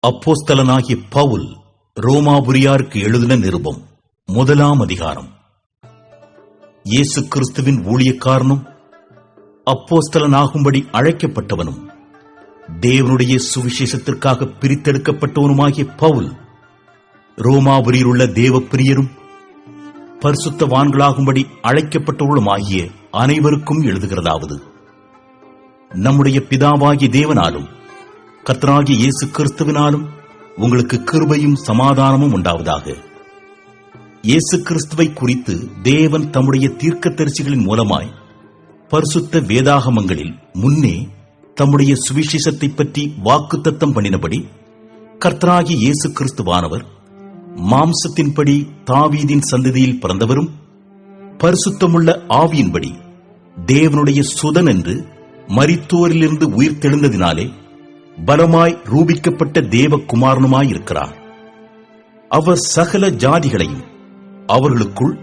அப்போஸ்தலனாகிய பவுல் ரோமாபுரியாருக்கு எழுதின நிருபம் 1 அதிகாரம். இயேசு கிறிஸ்துவின் ஊழியக்காரனும் அப்போஸ்தலனாகும்படி அழைக்கப்பட்டவனும் தேவனுடைய சுவிசேஷத்திற்காக பிரித்தெடுக்கப்பட்டவனுமாகிய பவுல் ரோமாபுரியில் உள்ள தேவப்பிரியரும் பரிசுத்தவான்களாகும்படி அழைக்கப்பட்டவர்களுமாகிய அனைவருக்கும் எழுதுகிறதாவது: நம்முடைய பிதாவாகிய தேவனாலும் கர்த்தராகிய இயேசு கிறிஸ்துவினாலும் உங்களுக்கு கிருபையும் சமாதானமும் உண்டாவதாக. இயேசு கிறிஸ்துவை குறித்து தேவன் தம்முடைய தீர்க்கதரிசிகளின் மூலமாய் பரிசுத்த வேதாகமங்களில் முன்னே தம்முடைய சுவிசேஷத்தை பற்றி வாக்குத்தத்தம் பண்ணினபடி, கர்த்தராகிய இயேசு கிறிஸ்துவானவர் மாம்சத்தின்படி தாவீதின் சந்ததியில் பிறந்தவரும் பரிசுத்தமுள்ள ஆவியின்படி தேவனுடைய சுதன் என்று மரித்தோரிலிருந்து உயிர் தெழுந்ததினாலே பலமாய் ரூபிக்கப்பட்ட தேவகுமாரனுமாயிருக்கிறார். அவர் சகல ஜாதிகளையும் அவர்களுக்குள்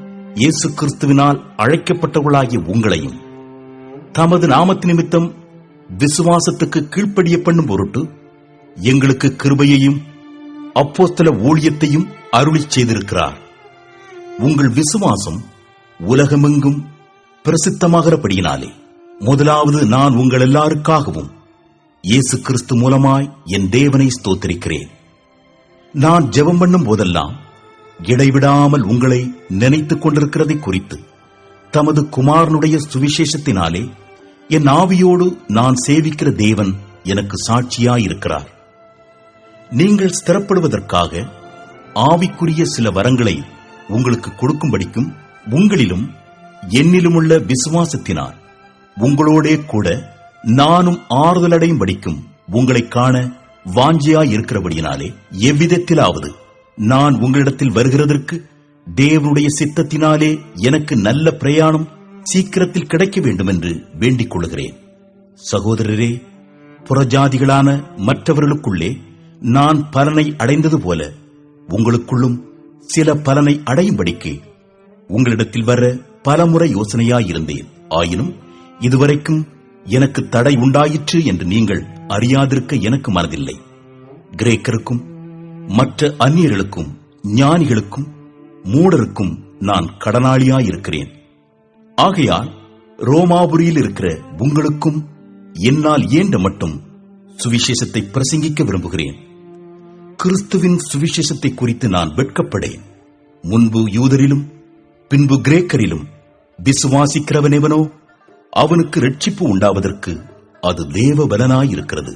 இயேசு கிறிஸ்துவினால் அழைக்கப்பட்டவர்களாகிய உங்களையும் தமது நாமத்து நிமித்தம் விசுவாசத்துக்கு கீழ்ப்படிய பண்ணும் பொருட்டு எங்களுக்கு கிருபையையும் அப்போஸ்தல ஊழியத்தையும் அருளிச் செய்திருக்கிறார். உங்கள் விசுவாசம் உலகமெங்கும் பிரசித்தமாகிறபடியினாலே முதலாவது நான் உங்கள் எல்லாருக்காகவும் இயேசு கிறிஸ்து மூலமாய் என் தேவனை ஸ்தோத்திரிக்கிறேன். நான் ஜெபம் பண்ணும் போதெல்லாம் இடைவிடாமல் உங்களை நினைத்துக் கொண்டிருக்கிறதை குறித்து தமது குமாரனுடைய சுவிசேஷத்தினாலே என் ஆவியோடு நான் சேவிக்கிற தேவன் எனக்கு சாட்சியாயிருக்கிறார். நீங்கள் ஸ்திரப்படுவதற்காக ஆவிக்குரிய சில வரங்களை உங்களுக்கு கொடுக்கும்படிக்கும் உங்களிலும் என்னிலுமுள்ள விசுவாசத்தினால் உங்களோடே கூட நானும் ஆறுதலடையும் படிக்கும் உங்களை காண வாஞ்சியாயிருக்கிறபடியினாலே எவ்விதத்திலாவது நான் உங்களிடத்தில் வருகிறதற்கு தேவனுடைய சித்தத்தினாலே எனக்கு நல்ல பிரயாணம் சீக்கிரத்தில் கிடைக்க வேண்டும் என்று வேண்டிக் கொள்கிறேன். சகோதரரே, புறஜாதிகளான மற்றவர்களுக்குள்ளே நான் பலனை அடைந்தது போல உங்களுக்குள்ளும் சில பலனை அடையும்படிக்கு உங்களிடத்தில் வர பலமுறை யோசனையாயிருந்தேன். ஆயினும் இதுவரைக்கும் எனக்கு தடை உண்டாயிற்று என்று நீங்கள் அறியாதிருக்க எனக்கு மனதில்லை. கிரேக்கருக்கும் மற்ற அந்நியர்களுக்கும் ஞானிகளுக்கும் மூடருக்கும் நான் கடனாளியாயிருக்கிறேன். ஆகையால் ரோமாபுரியில் இருக்கிற உங்களுக்கும் என்னால் இயன்ற மட்டும் சுவிசேஷத்தை பிரசங்கிக்க விரும்புகிறேன். கிறிஸ்துவின் சுவிசேஷத்தை குறித்து நான் வெட்கப்படேன். முன்பு யூதரிலும் பின்பு கிரேக்கரிலும் விசுவாசிக்கிறவனெவனோ அவனுக்கு இரட்சிப்பு உண்டாவதற்கு அது தேவ பலனாயிருக்கிறது.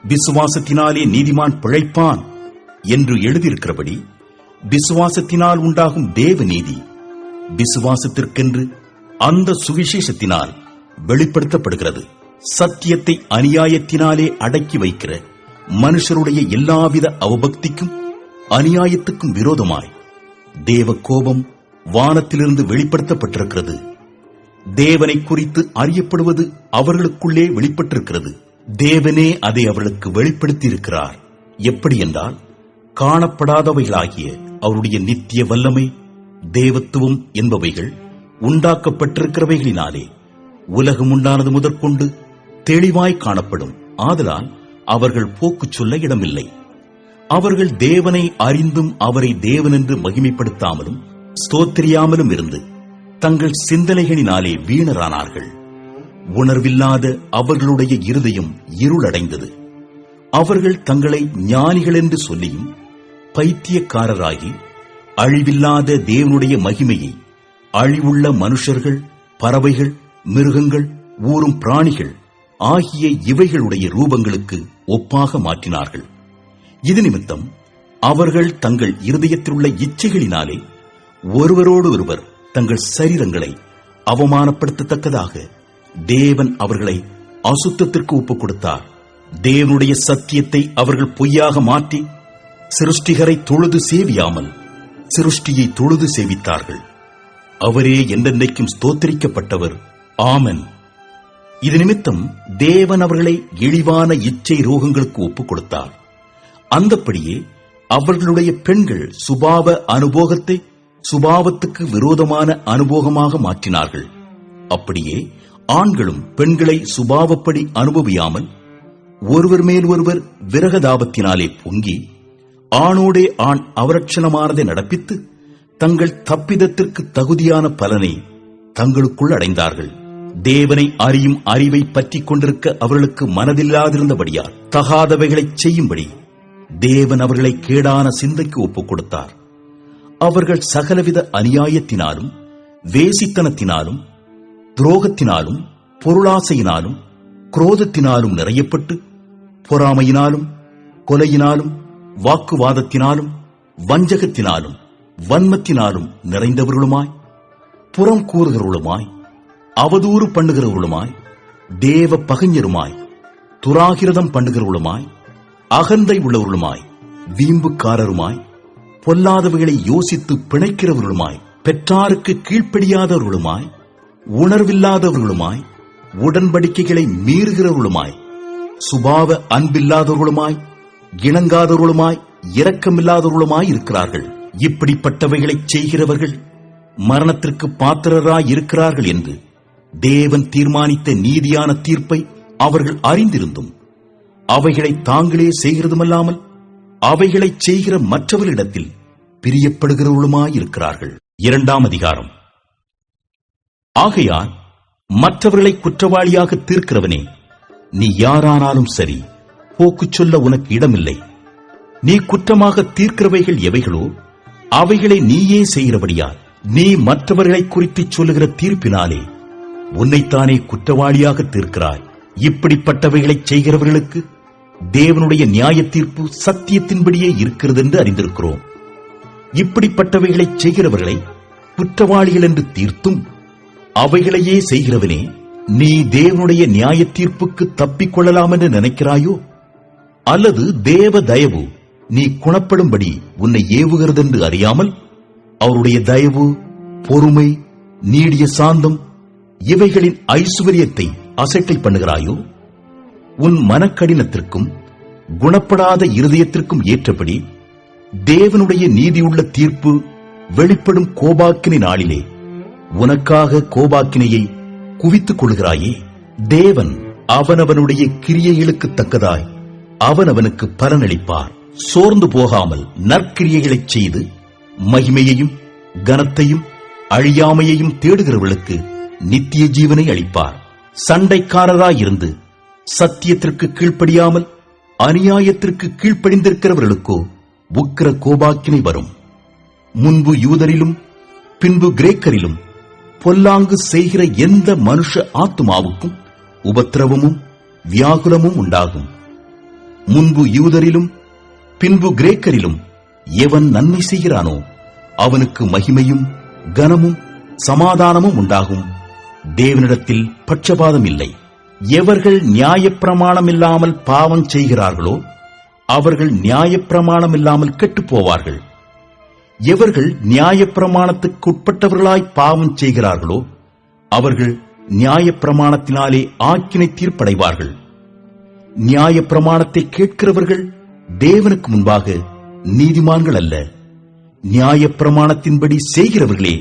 விசுவாசத்தினாலே நீதிமான் பிழைப்பான் என்று எழுதியிருக்கிறபடி விசுவாசத்தினால் உண்டாகும் தேவ நீதி விசுவாசத்திற்கென்று அந்த சுவிசேஷத்தினால் வெளிப்படுத்தப்படுகிறது. சத்தியத்தை அநியாயத்தினாலே அடக்கி வைக்கிற மனுஷருடைய எல்லாவித அவபக்திக்கும் அநியாயத்துக்கும் விரோதமாய் தேவ கோபம் வானத்திலிருந்து வெளிப்படுத்தப்பட்டிருக்கிறது. தேவனை குறித்து அறியப்படுவது அவர்களுக்குள்ளே வெளிப்பட்டிருக்கிறது. தேவனே அதை அவர்களுக்கு வெளிப்படுத்தியிருக்கிறார். எப்படி என்றால், காணப்படாதவைகளாகிய அவருடைய நித்திய வல்லமை, தேவத்துவம் என்பவைகள் உண்டாக்கப்பட்டிருக்கிறவைகளினாலே உலகம் உண்டானது முதற்கொண்டு தெளிவாய் காணப்படும். ஆதலால் அவர்கள் போக்கு சொல்ல இடமில்லை. அவர்கள் தேவனை அறிந்தும் அவரை தேவனென்று மகிமைப்படுத்தாமலும் ஸ்தோத்திரியாமலும் இருந்து தங்கள் சிந்தனைகளினாலே வீணரானார்கள். உணர்வில்லாத அவர்களுடைய இருதயம் இருளடைந்தது. அவர்கள் தங்களை ஞானிகள் என்று சொல்லியும் பைத்தியக்காரராகி அழிவில்லாத தேவனுடைய மகிமையை அழிவுள்ள மனுஷர்கள், பறவைகள், மிருகங்கள், ஊரும் பிராணிகள் ஆகிய இவைகளுடைய ரூபங்களுக்கு ஒப்பாக மாற்றினார்கள். இது நிமித்தம் அவர்கள் தங்கள் இருதயத்தில் உள்ள இச்சைகளினாலே ஒருவரோடு ஒருவர் தங்கள் சரீரங்களை அவமானப்படுத்தத்தக்கதாக தேவன் அவர்களை அசுத்தத்திற்கு ஒப்புக் கொடுத்தார். தேவனுடைய சத்தியத்தை அவர்கள் பொய்யாக மாற்றி சிருஷ்டிகரை தொழுது சேவியாமல் சிருஷ்டியை தொழுது சேவித்தார்கள். அவரே என்றென்றைக்கும் ஸ்தோத்திரிக்கப்பட்டவர். ஆமென். இது நிமித்தம் தேவன் அவர்களை இழிவான இச்சை ரோகங்களுக்கு ஒப்புக் கொடுத்தார். அந்தப்படியே அவர்களுடைய பெண்கள் சுபாவ அனுபோகத்தை சுபாவத்துக்கு விரோதமான அனுபோகமாக மாற்றினார்கள். அப்படியே ஆண்களும் பெண்களை சுபாவப்படி அனுபவியாமல் ஒருவர் மேல் ஒருவர் விரகதாபத்தினாலே பொங்கி ஆணோடே ஆண் அவரட்சணமானதை நடப்பித்து தங்கள் தப்பிதத்திற்கு தகுதியான பலனை தங்களுக்குள் அடைந்தார்கள். தேவனை அறியும் அறிவை பற்றிக் கொண்டிருக்க அவர்களுக்கு மனதில்லாதிருந்தபடியால் தகாதவைகளை செய்யும்படி தேவன் அவர்களை கேடான சிந்தைக்கு ஒப்புக் கொடுத்தார். அவர்கள் சகலவித அநியாயத்தினாலும் வேசித்தனத்தினாலும் துரோகத்தினாலும் பொருளாசையினாலும் குரோதத்தினாலும் நிறையப்பட்டு பொறாமையினாலும் கொலையினாலும் வாக்குவாதத்தினாலும் வஞ்சகத்தினாலும் வன்மத்தினாலும் நிறைந்தவர்களுமாய் புறம் கூறுகிறவர்களுமாய் அவதூறு பண்ணுகிறவர்களுமாய் தேவ பகைஞருமாய் துராகிரதம் பண்ணுகிறவர்களுமாய் அகந்தை உள்ளவர்களுமாய் வீம்புக்காரருமாய் பொல்லாதவைகளை யோசித்து பிணைக்கிறவர்களுமாய் பெற்றாருக்கு கீழ்ப்படியாதவர்களுமாய் உணர்வில்லாதவர்களுமாய் உடன்படிக்கைகளை மீறுகிறவர்களுமாய் சுபாவ அன்பில்லாதவர்களுமாய் இணங்காதவர்களுமாய் இரக்கமில்லாதவர்களுமாய் இருக்கிறார்கள். இப்படிப்பட்டவைகளை செய்கிறவர்கள் மரணத்திற்கு பாத்திரராய் இருக்கிறார்கள் என்று தேவன் தீர்மானித்த நீதியான தீர்ப்பை அவர்கள் அறிந்திருந்தும் அவைகளை தாங்களே செய்கிறதுமல்லாமல் அவைகளை செய்கிற மற்றவர்களிடத்தில் பிரியப்படுகிறவர்களுமாயிருக்கிறார்கள். 2ஆம் அதிகாரம். ஆகையால் மற்றவர்களை குற்றவாளியாக தீர்க்கிறவனே, நீ யாரானாலும் சரி, போக்கு சொல்ல உனக்கு இடமில்லை. நீ குற்றமாக தீர்க்கிறவைகள் எவைகளோ அவைகளை நீயே செய்கிறபடியால் நீ மற்றவர்களை குறித்து சொல்லுகிற தீர்ப்பினாலே உன்னைத்தானே குற்றவாளியாக தீர்க்கிறாய். இப்படிப்பட்டவைகளை செய்கிறவர்களுக்கு தேவனுடைய நியாய தீர்ப்பு சத்தியத்தின்படியே இருக்கிறது என்று அறிந்திருக்கிறோம். இப்படிப்பட்டவைகளை செய்கிறவர்களை குற்றவாளிகள் என்று தீர்த்தும் அவைகளையே செய்கிறவனே, நீ தேவனுடைய நியாய தீர்ப்புக்கு தப்பிக் கொள்ளலாம் என்று நினைக்கிறாயோ? அல்லது தேவ தயவு நீ குணப்படும்படி உன்னை ஏவுகிறது என்று அறியாமல் அவருடைய தயவு, பொறுமை, நீடிய சாந்தம் இவைகளின் ஐசுவரியத்தை அசட்டை பண்ணுகிறாயோ? உன் மனக்கடினத்திற்கும் குணப்படாத இருதயத்திற்கும் ஏற்றபடி தேவனுடைய நீதியுள்ள தீர்ப்பு வெளிப்படும் கோபாக்கினை நாளிலே உனக்காக கோபாக்கினையை குவித்துக் கொள்கிறாயே. தேவன் அவனவனுடைய கிரியைகளுக்கு தக்கதாய் அவனவனுக்கு பலனளிப்பார். சோர்ந்து போகாமல் நற்கிரியைகளைச் செய்து மகிமையையும் கனத்தையும் அழியாமையையும் தேடுகிறவர்களுக்கு நித்திய ஜீவனை அளிப்பார். சண்டைக்காரராயிருந்து சத்தியத்திற்கு கீழ்ப்படியாமல் அநியாயத்திற்கு கீழ்ப்படிந்திருக்கிறவர்களுக்கோ உக்கிர கோபாக்கினை வரும். முன்பு யூதரிலும் பின்பு கிரேக்கரிலும் பொல்லாங்கு செய்கிற எந்த மனுஷ ஆத்துமாவுக்கும் உபத்திரவமும் வியாகுலமும் உண்டாகும். முன்பு யூதரிலும் பின்பு கிரேக்கரிலும் எவன் நன்மை செய்கிறானோ அவனுக்கு மகிமையும் கனமும் சமாதானமும் உண்டாகும். தேவனிடத்தில் பட்சபாதம் இல்லை. எவர்கள் நியாயப்பிரமாணம் இல்லாமல் பாவம் செய்கிறார்களோ அவர்கள் நியாயப்பிரமாணம் இல்லாமல் கெட்டுப் போவார்கள். எவர்கள் நியாயப்பிரமாணத்துக்கு உட்பட்டவர்களாய் பாவம் செய்கிறார்களோ அவர்கள் நியாயப்பிரமாணத்தினாலே ஆக்கினை தீர்ப்படைவார்கள். நியாயப்பிரமாணத்தை கேட்கிறவர்கள் தேவனுக்கு முன்பாக நீதிமான்கள் அல்ல, நியாயப்பிரமாணத்தின்படி செய்கிறவர்களே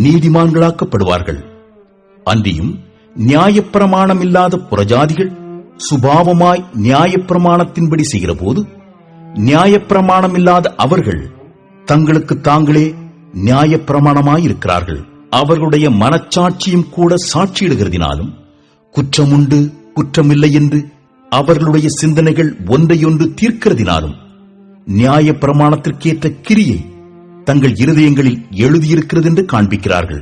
நீதிமான்களாக்கப்படுவார்கள். அன்றியும் நியாயப்பிரமாணம் இல்லாத புறஜாதிகள் சுபாவமாய் நியாயப்பிரமாணத்தின்படி செய்கிற போது நியாயப்பிரமாணம் இல்லாத அவர்கள் தங்களுக்கு தாங்களே நியாயப்பிரமாணமாயிருக்கிறார்கள். அவர்களுடைய மனச்சாட்சியும் கூட சாட்சியிடுகிறதினாலும் குற்றமுண்டு குற்றமில்லை என்று அவர்களுடைய சிந்தனைகள் ஒன்றையொன்று தீர்க்கிறதினாலும் நியாயப்பிரமாணத்திற்கேற்ற கிரியை தங்கள் இருதயங்களில் எழுதியிருக்கிறது என்று காண்பிக்கிறார்கள்.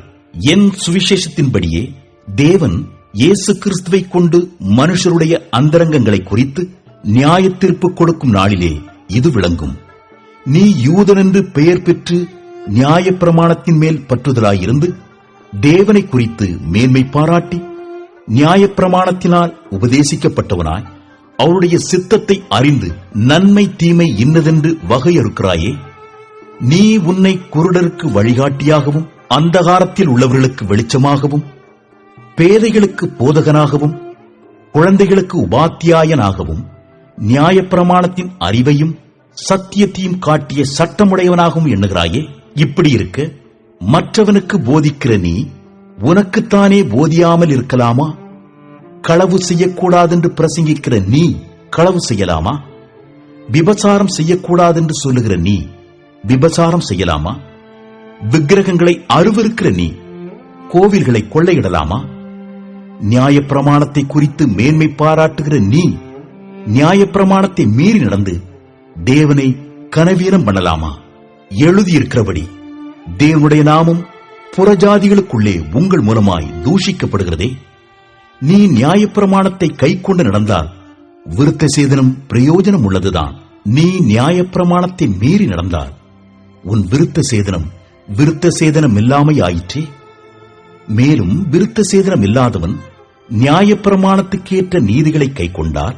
என் சுவிசேஷத்தின்படியே தேவன் இயேசு கிறிஸ்துவை கொண்டு மனுஷருடைய அந்தரங்கங்களை குறித்து நியாய தீர்ப்பு கொடுக்கும் நாளிலே இது விளங்கும். நீ யூதன் என்று பெயர் பெற்று நியாயப்பிரமாணத்தின் மேல் பற்றுதலாயிருந்து தேவனை குறித்து மேன்மை பாராட்டி நியாயப்பிரமாணத்தினால் உபதேசிக்கப்பட்டவனாய் அவருடைய சித்தத்தை அறிந்து நன்மை தீமை இன்னதென்று வகையறுக்கிறாயே. நீ உன்னை குருடருக்கு வழிகாட்டியாகவும் அந்தகாரத்தில் உள்ளவர்களுக்கு வெளிச்சமாகவும் பேதைகளுக்கு போதகனாகவும் குழந்தைகளுக்கு உபாத்தியாயனாகவும் நியாயப்பிரமாணத்தின் அறிவையும் சத்தியத்தையும் காட்டிய சட்டமுடையவனாகவும் எண்ணுகிறாயே. இப்படி இருக்க மற்றவனுக்கு போதிக்கிற நீ உனக்குத்தானே போதியாமல் இருக்கலாமா? களவு செய்யக்கூடாதென்று பிரசங்கிக்கிற நீ களவு செய்யலாமா? விபசாரம் செய்யக்கூடாது என்று சொல்லுகிற நீ விபசாரம் செய்யலாமா? விக்கிரகங்களை அருவருக்கிற நீ கோவில்களை கொள்ளையிடலாமா? நியாயப்பிரமாணத்தை குறித்து மேன்மை பாராட்டுகிற நீ நியாயப்பிரமாணத்தை மீறி நடந்து தேவனை கனவீனம் பண்ணலாமா? எழுதியிருக்கிறபடி தேவனுடைய நாமம் புறஜாதிகளுக்குள்ளே உங்கள் மூலமாய் தூஷிக்கப்படுகிறதே. நீ நியாயப்பிரமாணத்தை கைக்கொண்டு நடந்தால் விருத்த சேதனம் பிரயோஜனம் உள்ளதுதான். நீ நியாயப்பிரமாணத்தை மீறி நடந்தால் உன் விருத்த சேதனம் இல்லாமை ஆயிற்றே. மேலும் விருத்த சேதனம் இல்லாதவன் நியாயப்பிரமாணத்துக்கேற்ற நீதிகளை கைக்கொண்டால்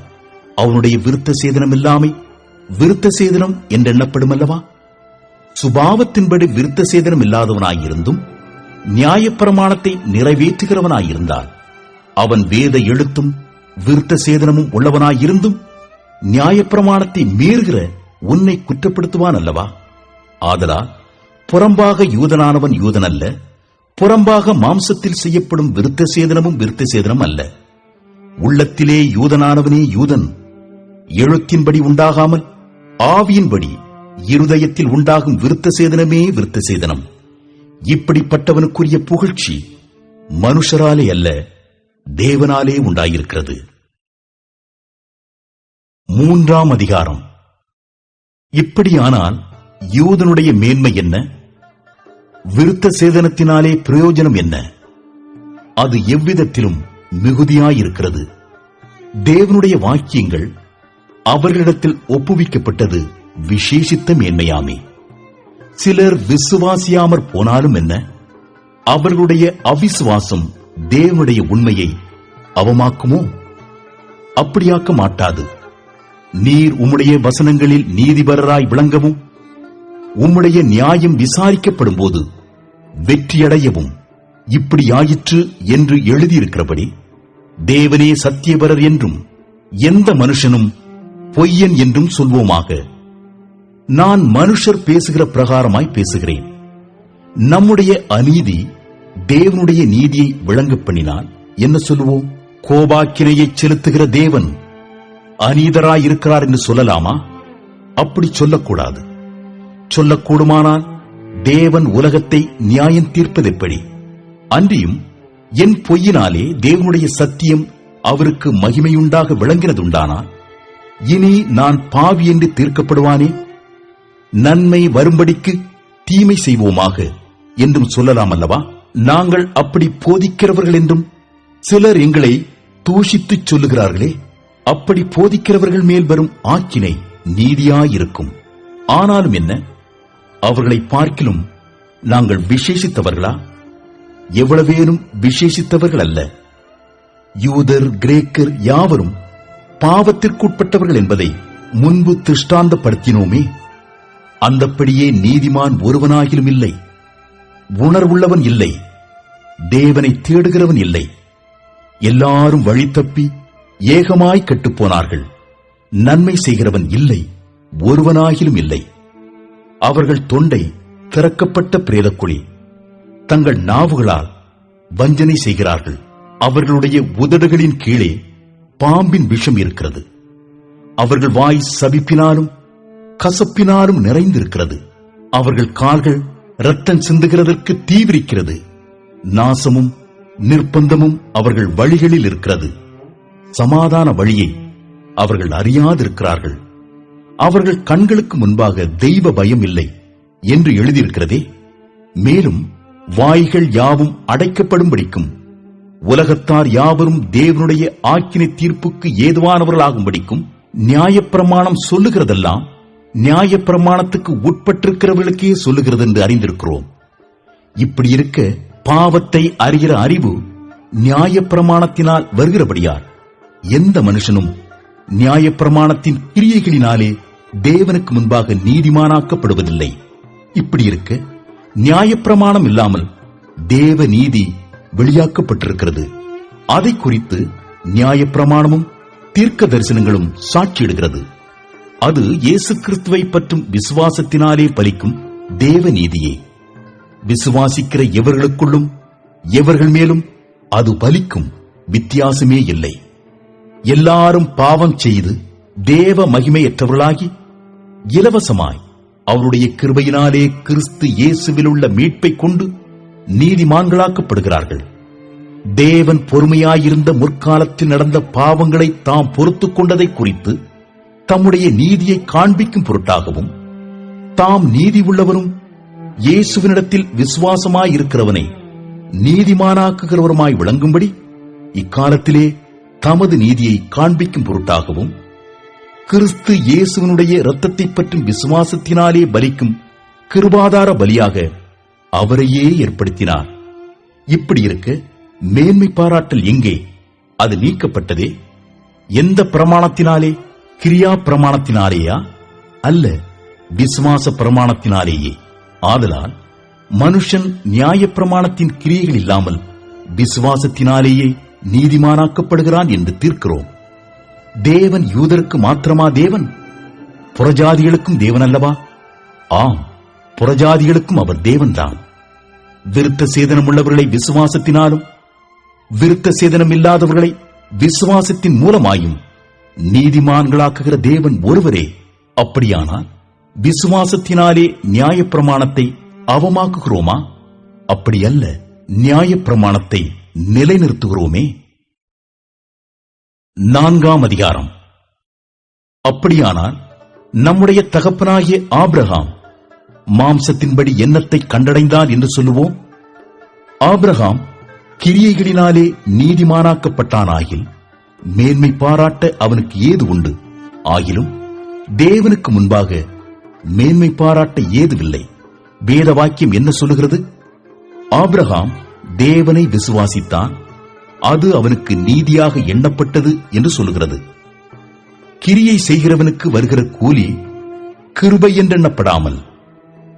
அவனுடைய விருத்த சேதனம் இல்லாமை விருத்த சேதனம் என்றெண்ணப்படும் அல்லவா? சுபாவத்தின்படி விருத்த சேதனம் இல்லாதவனாயிருந்தும் நியாயப்பிரமாணத்தை நிறைவேற்றுகிறவனாயிருந்தால் அவன் வேத எழுத்தும் விருத்த சேதனமும் உள்ளவனாயிருந்தும் நியாயப்பிரமாணத்தை மீறுகிற உன்னை குற்றப்படுத்துவான் அல்லவா? ஆதலால் புறம்பாக யூதனானவன் யூதன் அல்ல, புறம்பாக மாம்சத்தில் செய்யப்படும் விருத்த சேதனம் அல்ல. உள்ளத்திலே யூதனானவனே யூதன், எழுத்தின்படி உண்டாகாமல் ஆவியின்படி இருதயத்தில் உண்டாகும் விருத்த சேதனமே விருத்த சேதனம். இப்படிப்பட்டவனுக்குரிய புகழ்ச்சி மனுஷராலே அல்ல, தேவனாலே உண்டாயிருக்கிறது. 3ஆம் அதிகாரம். இப்படியானால் யூதனுடைய மேன்மை என்ன? விருத்த சேதனத்தினாலே பிரயோஜனம் என்ன? அது எவ்விதத்திலும் மிகுதியாயிருக்கிறது. தேவனுடைய வாக்கியங்கள் அவர்களிடத்தில் ஒப்புவிக்கப்பட்டது விசேஷித்த மேன்மையாமே. சிலர் விசுவாசியாமற் போனாலும் என்ன? அவர்களுடைய அவிசுவாசம் தேவனுடைய உண்மையை அவமாக்குமோ? அப்படியாக்க மாட்டாது. நீர் உம்முடைய வசனங்களில் நீதிபரராய் விளங்கவும் உம்முடைய நியாயம் விசாரிக்கப்படும் போது வெற்றியடையவும் இப்படியாயிற்று என்று எழுதியிருக்கிறபடி தேவனே சத்தியபரர் என்றும் எந்த மனுஷனும் பொய்யன் என்றும் சொல்வோமாக. நான் மனுஷர் பேசுகிற பிரகாரமாய் பேசுகிறேன். நம்முடைய அநீதி தேவனுடைய நீதியை விளங்கப் பண்ணினால் என்ன சொல்லுவோம்? கோபாக்கினையை செலுத்துகிற தேவன் அநீதராயிருக்கிறார் என்று சொல்லலாமா? அப்படி சொல்லக்கூடாது. சொல்லக்கூடுமானால் தேவன் உலகத்தை நியாயம் தீர்ப்பதெப்படி? அன்றியும் என் பொய்யினாலே தேவனுடைய சத்தியம் அவருக்கு மகிமையுண்டாக விளங்கினதுண்டானால் இனி நான் பாவி என்று தீர்க்கப்படுவானே? நன்மை வரும்படிக்கு தீமை செய்வோமாக என்றும் சொல்லலாம் அல்லவா? நாங்கள் அப்படி போதிக்கிறவர்கள் என்றும் சிலர் எங்களை தூஷித்துச் சொல்லுகிறார்களே. அப்படி போதிக்கிறவர்கள் மேல் வரும் ஆக்கினை நீதியாயிருக்கும். ஆனாலும் என்ன, அவர்களை பார்க்கிலும் நாங்கள் விசேஷித்தவர்களா? எவ்வளவேனும் விசேஷித்தவர்கள் அல்ல. யூதர் கிரேக்கர் யாவரும் பாவத்திற்குட்பட்டவர்கள் என்பதை முன்பு திருஷ்டாந்தப்படுத்தினோமே. அந்தப்படியே நீதிமான் ஒருவனாகிலும் இல்லை, உணர்வுள்ளவன் இல்லை, தேவனை தேடுகிறவன் இல்லை. எல்லாரும் வழி தப்பி ஏகமாய் கெட்டுப்போனார்கள். நன்மை செய்கிறவன் இல்லை, ஒருவனாகிலும் இல்லை. அவர்கள் தொண்டை திறக்கப்பட்ட பிரேதக்குழி, தங்கள் நாவுகளால் வஞ்சனை செய்கிறார்கள். அவர்களுடைய உதடுகளின் கீழே பாம்பின் விஷம் இருக்கிறது. அவர்கள் வாய் சபிப்பினாலும் கசப்பினாலும் நிறைந்திருக்கிறது. அவர்கள் கால்கள் இரத்தம் சிந்துகிறதற்கு தீவிரிக்கிறது. நாசமும் நிர்பந்தமும் அவர்கள் வழிகளில் இருக்கிறது. சமாதான வழியை அவர்கள் அறியாதிருக்கிறார்கள். அவர்கள் கண்களுக்கு முன்பாக தெய்வ பயம் இல்லை என்று எழுதியிருக்கிறதே. மேலும் வாய்கள் யாவும் அடைக்கப்படும்படிக்கும் உலகத்தார் யாவரும் தேவனுடைய ஆக்கினை தீர்ப்புக்கு ஏதுவானவர்களாகும்படிக்கும் நியாயப்பிரமாணம் சொல்லுகிறதெல்லாம் நியாயப்பிரமாணத்துக்கு உட்பட்டிருக்கிறவர்களுக்கே சொல்லுகிறது என்று அறிந்திருக்கிறோம். இப்படி இருக்க பாவத்தை அறிகிற அறிவு நியாயப்பிரமாணத்தினால் வருகிறபடியால் எந்த மனுஷனும் நியாயப்பிரமாணத்தின் கிரியைகளினாலே தேவனுக்கு முன்பாக நீதிமானாக்கப்படுவதில்லை. இப்படி இருக்க நியாயப்பிரமாணம் இல்லாமல் தேவ நீதி வெளியாக்கப்பட்டிருக்கிறது. அதை குறித்து நியாயப்பிரமாணமும் தீர்க்க தரிசனங்களும் சாட்சியிடுகிறது. அது இயேசு கிறிஸ்துவை பற்றும் விசுவாசத்தினாலே பலிக்கும் தேவ நீதியே. விசுவாசிக்கிற எவர்களுக்குள்ளும் எவர்கள் மேலும் அது பலிக்கும், வித்தியாசமே இல்லை. எல்லாரும் பாவம் செய்து தேவ மகிமையற்றவர்களாகி இலவசமாய் அவருடைய கிருபையினாலே கிறிஸ்து இயேசுவில் உள்ள மீட்பை கொண்டு நீதிமான்களாக்கப்படுகிறார்கள். தேவன் பொறுமையாயிருந்த முற்காலத்தில் நடந்த பாவங்களை தாம் பொறுத்துக் கொண்டதை குறித்து தம்முடைய நீதியை காண்பிக்கும் பொருட்டாகவும், தாம் நீதி உள்ளவரும் இயேசுவினிடத்தில் விசுவாசமாயிருக்கிறவனை நீதிமானாக்குகிறவருமாய் விளங்கும்படி இக்காலத்திலே தமது நீதியை காண்பிக்கும் பொருட்டாகவும், கிறிஸ்து இயேசுவினுடைய இரத்தத்தை பற்றும் விசுவாசத்தினாலே பலிக்கும் கிருபாதார பலியாக அவரையே ஏற்படுத்தினார். இப்படி இருக்க மேன்மை பாராட்டல் எங்கே? அது நீக்கப்பட்டதே. எந்த பிரமாணத்தினாலே? கிரியா பிரமாணத்தினாலேயா? அல்ல, விசுவாச பிரமாணத்தினாலேயே. ஆதலால் மனுஷன் நியாய பிரமாணத்தின் கிரியைகள் இல்லாமல் விசுவாசத்தினாலேயே நீதிமானாக்கப்படுகிறான் என்று தீர்க்கிறோம். தேவன் யூதருக்கு மாத்திரமா தேவன்? புறஜாதிகளுக்கும் தேவன் அல்லவா? ஆம், புறஜாதிகளுக்கும் அவர் தேவன்தான். விருத்த சேதனம் உள்ளவர்களை விசுவாசத்தினாலும் விருத்த சேதனம் இல்லாதவர்களை விசுவாசத்தின் மூலமாயும் நீதிமான்களாக்குகிற தேவன் ஒருவரே. அப்படியானால் விசுவாசத்தினாலே நியாய பிரமாணத்தை அவமாக்குகிறோமா? அப்படியல்ல, நியாய பிரமாணத்தை நிலைநிறுத்துகிறோமே. 4ஆம் அதிகாரம். அப்படியானால் நம்முடைய தகப்பனாகிய ஆபிரகாம் மாம்சத்தின்படி என்னத்தை கண்டடைந்தான் என்று சொல்லுவோம்? ஆபிரகாம் கிரியைகளினாலே நீதிமானாக்கப்பட்டானாகில் மேன்மை பாராட்ட அவனுக்கு ஏது உண்டு? ஆகிலும் தேவனுக்கு முன்பாக மேன்மை பாராட்ட ஏதுவில்லை. வேத வாக்கியம் என்ன சொல்லுகிறது? ஆபிரகாம் தேவனை விசுவாசித்தான், அது அவனுக்கு நீதியாக எண்ணப்பட்டது என்று சொல்லுகிறது. கிரியை செய்கிறவனுக்கு வருகிற கூலி கிருபை என்றெண்ணப்படாமல்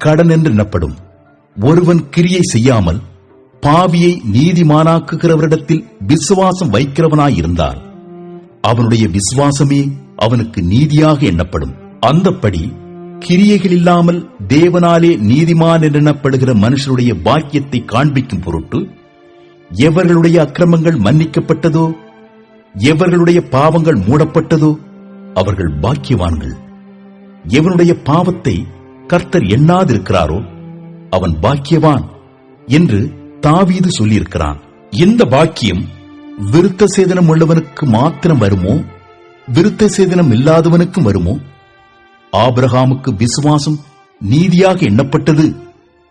கடன் என்றெண்ணப்படும். ஒருவன் கிரியை செய்யாமல் பாவியை நீதிமானாக்குகிறவரிடத்தில் விசுவாசம் வைக்கிறவனாயிருந்தால் அவனுடைய விசுவாசமே அவனுக்கு நீதியாக எண்ணப்படும். அந்தப்படி கிரியைகள் இல்லாமல் தேவனாலே நீதிமான் என்றெண்ணப்படுகிற மனுஷருடைய பாக்கியத்தை காண்பிக்கும் பொருட்டு எவர்களுடைய அக்கிரமங்கள் மன்னிக்கப்பட்டதோ, எவர்களுடைய பாவங்கள் மூடப்பட்டதோ அவர்கள் பாக்கியவான்கள். எவனுடைய பாவத்தை கர்த்தர் எண்ணாதிருக்கிறாரோ அவன் பாக்கியவான் என்று தாவீது சொல்லியிருக்கிறான். இந்த பாக்கியம் விருத்த சேதனம் உள்ளவனுக்கு மாத்திரம் வருமோ, விருத்த சேதனம் இல்லாதவனுக்கும் வருமோ? ஆபிரகாமுக்கு விசுவாசம் நீதியாக எண்ணப்பட்டது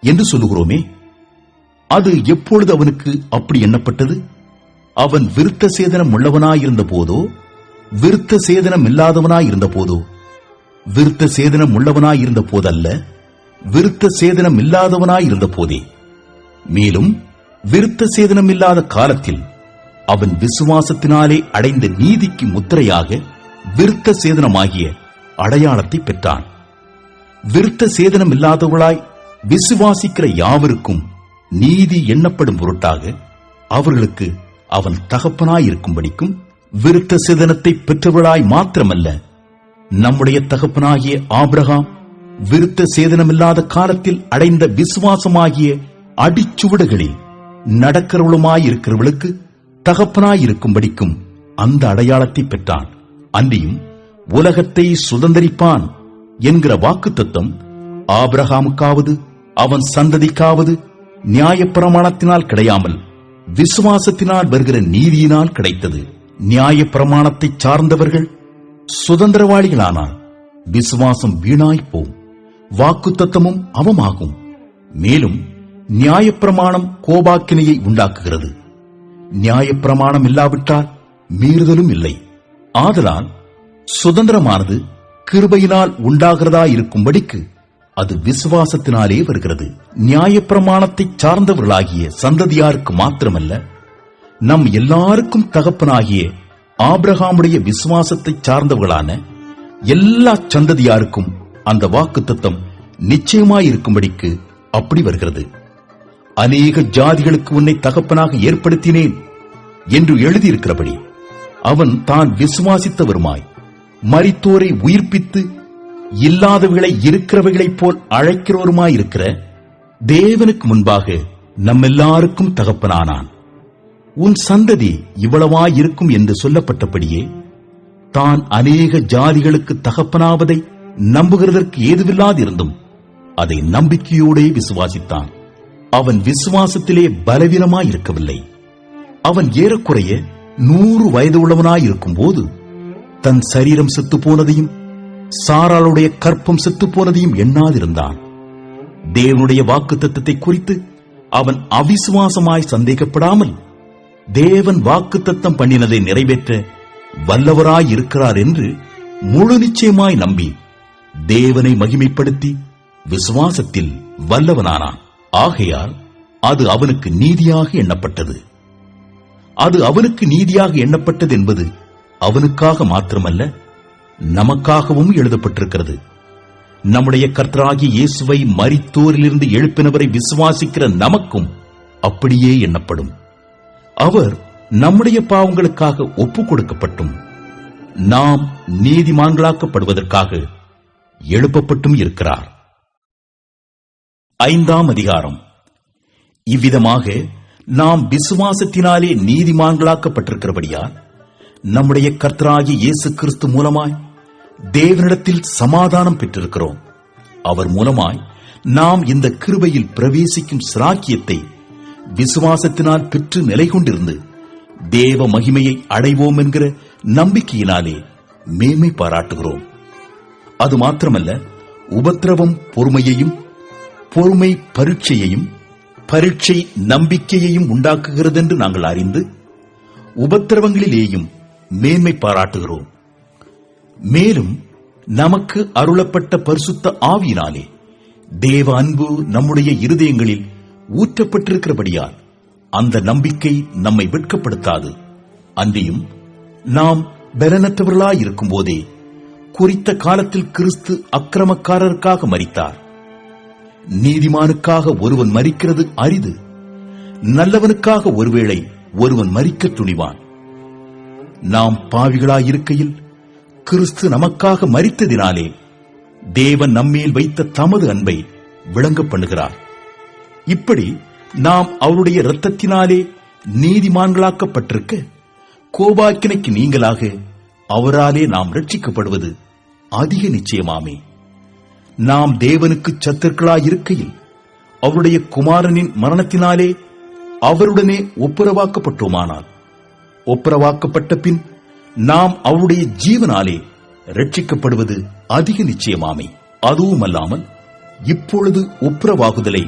என்று சொல்லுகிறோமே, அது எப்பொழுது அவனுக்கு அப்படி எண்ணப்பட்டது? அவன் விருத்த சேதனம் உள்ளவனாயிருந்த போதோ, விருத்த சேதனம் இல்லாதவனாயிருந்த போதோ? விருத்த சேதனம் உள்ளவனாயிருந்த போதல்ல, விருத்த சேதனம் இல்லாதவனாயிருந்த போதே. மேலும் விருத்த சேதனம் இல்லாத காலத்தில் அவன் விசுவாசத்தினாலே அடைந்த நீதிக்கு முத்திரையாக விருத்த சேதனமாகிய அடையாளத்தை பெற்றான். விருத்த சேதனம் இல்லாதவளாய் விசுவாசிக்கிற யாவருக்கும் நீதி எண்ணப்படும் பொருட்டாக அவர்களுக்கு அவன் தகப்பனாயிருக்கும்படிக்கும் விருத்த சேதனத்தை பெற்றவளாய் மாத்திரமல்ல, நம்முடைய தகப்பனாகிய ஆபிரகாம் விருத்த சேதனமில்லாத காலத்தில் அடைந்த விசுவாசமாகிய அடிச்சுவடுகளில் நடக்கிறவளுமாயிருக்கிறவளுக்கு தகப்பனாயிருக்கும்படிக்கும் அந்த அடையாளத்தை பெற்றான். அன்றியும் உலகத்தை சுதந்தரிப்பான் என்கிற வாக்குத்தத்தம் ஆபிரகாமுக்காவது அவன் சந்ததிக்காவது நியாயப்பிரமாணத்தினால் கிடையாமல் விசுவாசத்தினால் வருகிற நீதியினால் கிடைத்தது. நியாயப்பிரமாணத்தை சார்ந்தவர்கள் சுதந்திரவாளிகளானால் விசுவாசம் வீணாய்ப்போம், வாக்குத்தத்தமும் அவமாகும். மேலும் நியாயப்பிரமாணம் கோபாக்கினையை உண்டாக்குகிறது. நியாயப்பிரமாணம் இல்லாவிட்டால் மீறுதலும் இல்லை. ஆதலால் சுதந்திரமானது கிருபையினால் உண்டாகிறதாயிருக்கும்படிக்கு அது விசுவாசத்தினாலே வருகிறது. நியாயப்பிரமாணத்தை சார்ந்தவர்களாகிய சந்ததியாருக்கு மாத்திரமல்ல, நம் எல்லாருக்கும் தகப்பனாகிய ஆபிரகாமுடைய விசுவாசத்தை சார்ந்தவர்களான எல்லா சந்ததியாருக்கும் அந்த வாக்குத்தத்தம் நிச்சயமாயிருக்கும்படிக்கு அப்படி வருகிறது. அநேக ஜாதிகளுக்கு உன்னை தகப்பனாக ஏற்படுத்தினேன் என்று எழுதியிருக்கிறபடி அவன் தான் விசுவாசித்தவருமாய் மரித்தோரை உயிர்ப்பித்து இல்லாதவைகளை இருக்கிறவைகளைப் போல் அழைக்கிறவருமாயிருக்கிற தேவனுக்கு முன்பாக நம்மெல்லாருக்கும் தகப்பனானான். உன் சந்ததி இவ்வளவாயிருக்கும் என்று சொல்லப்பட்டபடியே தான் அநேக ஜாதிகளுக்கு தகப்பனாவதை நம்புகிறதற்கு ஏதுவில்லாதிருந்தும் அதை நம்பிக்கையோடே விசுவாசித்தான். அவன் விசுவாசத்திலே பலவீனமாயிருக்கவில்லை. அவன் ஏறக்குறைய 100 வயது உள்ளவனாயிருக்கும் போது தன் சரீரம் செத்துப்போனதையும் சாராளுடைய கற்பம் செத்துப்போனதையும் எண்ணாதிருந்தான். தேவனுடைய வாக்குத்தத்தத்தை குறித்து அவன் அவிசுவாசமாய் சந்தேகப்படாமல் தேவன் வாக்குத்தத்தம் பண்ணினதை நிறைவேற்ற வல்லவராயிருக்கிறார் என்று முழு நிச்சயமாய் நம்பி தேவனை மகிமைப்படுத்தி விசுவாசத்தில் வல்லவனானான். ஆகையால் அது அவனுக்கு நீதியாக எண்ணப்பட்டது. அது அவனுக்கு நீதியாக எண்ணப்பட்டது என்பது அவனுக்காக மாத்திரமல்ல, நமக்காகவும் எழுதப்பட்டிருக்கிறது. நம்முடைய கர்த்தராகிய இயேசுவை மரித்தோரிலிருந்து எழுப்பினவரை விசுவாசிக்கிற நமக்கும் அப்படியே எண்ணப்படும். அவர் நம்முடைய பாவங்களுக்காக ஒப்புக் கொடுக்கப்பட்டும் நாம் நீதிமான்களாக்கப்படுவதற்காக எழுப்பப்பட்டும் இருக்கிறார். 5ஆம் அதிகாரம். இவ்விதமாக நாம் விசுவாசத்தினாலே நீதிமான்களாக்கப்பட்டிருக்கிறபடியால் நம்முடைய கர்த்தராகிய இயேசு கிறிஸ்து மூலமாய் தேவனிடத்தில் சமாதானம் பெற்றிருக்கிறோம். அவர் மூலமாய் நாம் இந்த கிருபையில் பிரவேசிக்கும் சிராக்கியத்தை விசுவாசத்தினால் பெற்று நிலை கொண்டிருந்து தேவ மகிமையை அடைவோம் என்கிற நம்பிக்கையினாலே மேன்மை பாராட்டுகிறோம். அது மாத்திரமல்ல, உபத்திரவம் பொறுமையையும், பொறுமை பரீட்சையையும், பரீட்சை நம்பிக்கையையும் உண்டாக்குகிறதென்று நாங்கள் அறிந்து உபத்திரவங்களிலேயும் மேன்மை பாராட்டுகிறோம். மேலும் நமக்கு அருளப்பட்ட பரிசுத்த ஆவியினாலே தேவ அன்பு நம்முடைய இருதயங்களில் ஊற்றப்பட்டிருக்கிறபடியால் அந்த நம்பிக்கை நம்மை வெட்கப்படுத்தாது. அன்றியும் நாம் பலனற்றவர்களாயிருக்கும் போதே குறித்த காலத்தில் கிறிஸ்து அக்கிரமக்காரருக்காக மரித்தார். நீதிமானுக்காக ஒருவன் மரிக்கிறது அரிது, நல்லவனுக்காக ஒருவேளை ஒருவன் மரிக்க துணிவான். நாம் பாவிகளாயிருக்கையில் கிறிஸ்து நமக்காக மரித்ததினாலே தேவன் நம்மேல் வைத்த தமது அன்பை விளங்க பண்ணுகிறார். இப்படி நாம் அவருடைய இரத்தத்தினாலே நீதிமான்களாக்கப்பட்டிருக்க கோபாக்கினைக்கு நீங்களாக அவராலே நாம் ரட்சிக்கப்படுவது அதிக நிச்சயமாமே. நாம் தேவனுக்கு சத்துருக்களாயிருக்கையில் அவருடைய குமாரனின் மரணத்தினாலே அவருடனே ஒப்புரவாக்கப்பட்டோமானால், ஒப்புரவாக்கப்பட்ட பின் நாம் அவருடைய ஜீவனாலே ரட்சிக்கப்படுவது அதிக நிச்சயமாமே. அதுவுமல்லாமல் இப்பொழுது ஒப்புரவாகுதலை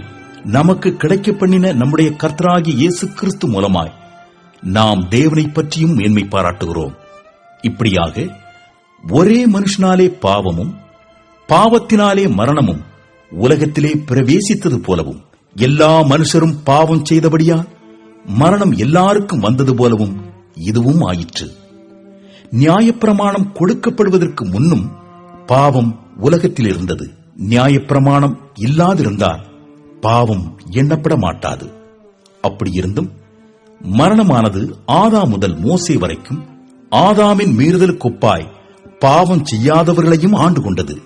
நமக்கு கிடைக்க பண்ணின நம்முடைய கர்த்தராகிய இயேசு கிறிஸ்து மூலமாய் நாம் தேவனை பற்றியும் மேன்மை பாராட்டுகிறோம். இப்படியாக ஒரே மனுஷனாலே பாவமும் பாவத்தினாலே மரணமும் உலகத்திலே பிரவேசித்தது போலவும் எல்லா மனுஷரும் பாவம் செய்தபடியால் மரணம் எல்லாருக்கும் வந்தது போலவும் இதுவும் ஆயிற்று. நியாயப்பிரமாணம் கொடுக்கப்படுவதற்கு முன்னும் பாவம் உலகத்தில் இருந்தது. நியாயப்பிரமாணம் இல்லாதிருந்தால் பாவம் எண்ணப்பட மாட்டாது. அப்படியிருந்தும் மரணமானது ஆதாம் முதல் மோசே வரைக்கும் ஆதாமின் மீறுதலுக்கொப்பாய் பாவம் செய்யாதவர்களையும் ஆண்டு கொண்டது.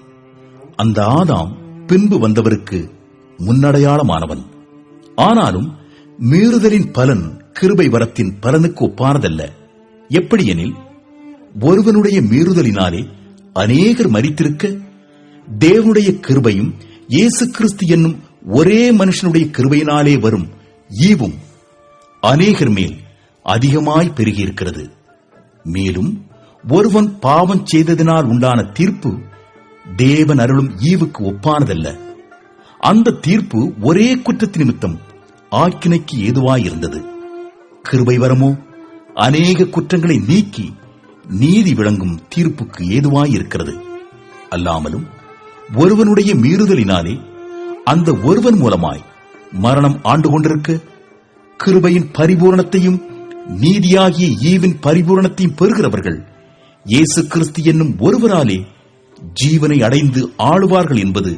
அந்த ஆதாம் பின்பு வந்தவருக்கு முன்னடையாளமானவன். ஆனாலும் மீறுதலின் பலன் கிருபை வரத்தின் பலனுக்கு ஒப்பானதல்ல. எப்படியெனில், ஒருவனுடைய மீறுதலினாலே அநேகர் மரித்திருக்க தேவனுடைய கிருபையும் இயேசு கிறிஸ்து என்னும் ஒரே மனுஷனுடைய கிருபையினாலே வரும் ஈவும் அநேகர் மேல் அதிகமாய் பெருகியிருக்கிறது. மேலும் ஒருவன் பாவம் செய்ததினால் உண்டான தீர்ப்பு தேவன் அருளும் ஈவுக்கு ஒப்பானதல்ல. அந்த தீர்ப்பு ஒரே குற்றத்து நிமித்தம் ஆக்கினைக்கு ஏதுவாயிருந்தது. கிருபை வரமோ அநேக குற்றங்களை நீக்கி நீதி விளங்கும் தீர்ப்புக்கு ஏதுவாயிருக்கிறது. அல்லாமலும் ஒருவனுடைய மீறுதலினாலே அந்த ஒருவன் மூலமாய் மரணம் ஆண்டு கொண்டிருக்க கிருபையின் பரிபூரணத்தையும் நீதியாகிய ஈவின் பரிபூரணத்தையும் பெறுகிறவர்கள் இயேசு கிறிஸ்து என்னும் ஒருவராலே ஜீவனை அடைந்து ஆளுவார்கள் என்பது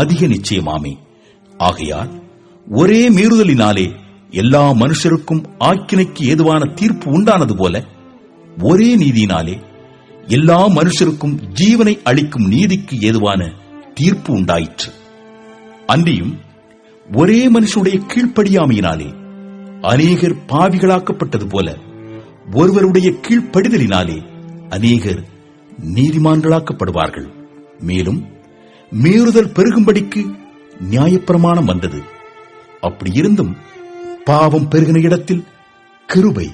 அதிக நிச்சயமாமே. ஆகையால் ஒரே மீறுதலினாலே எல்லா மனுஷருக்கும் ஆக்கினைக்கு ஏதுவான தீர்ப்பு உண்டானது போல, ஒரே நீதியினாலே எல்லா மனுஷருக்கும் ஜீவனை அளிக்கும் நீதிக்கு ஏதுவான தீர்ப்பு உண்டாயிற்று. அன்றியும் ஒரே மனுஷனுடைய கீழ்ப்படியாமையினாலே அநேகர் பாவிகளாக்கப்பட்டது போல, ஒருவருடைய கீழ்ப்படிதலினாலே அநேகர் நீதிமான்களாக்கப்படுவார்கள். மேலும் மீறுதல் பெருகும்படிக்கு நியாயப்பிரமாணம் வந்தது. அப்படி இருந்தும் பாவம் பெருகின இடத்தில் கிருபை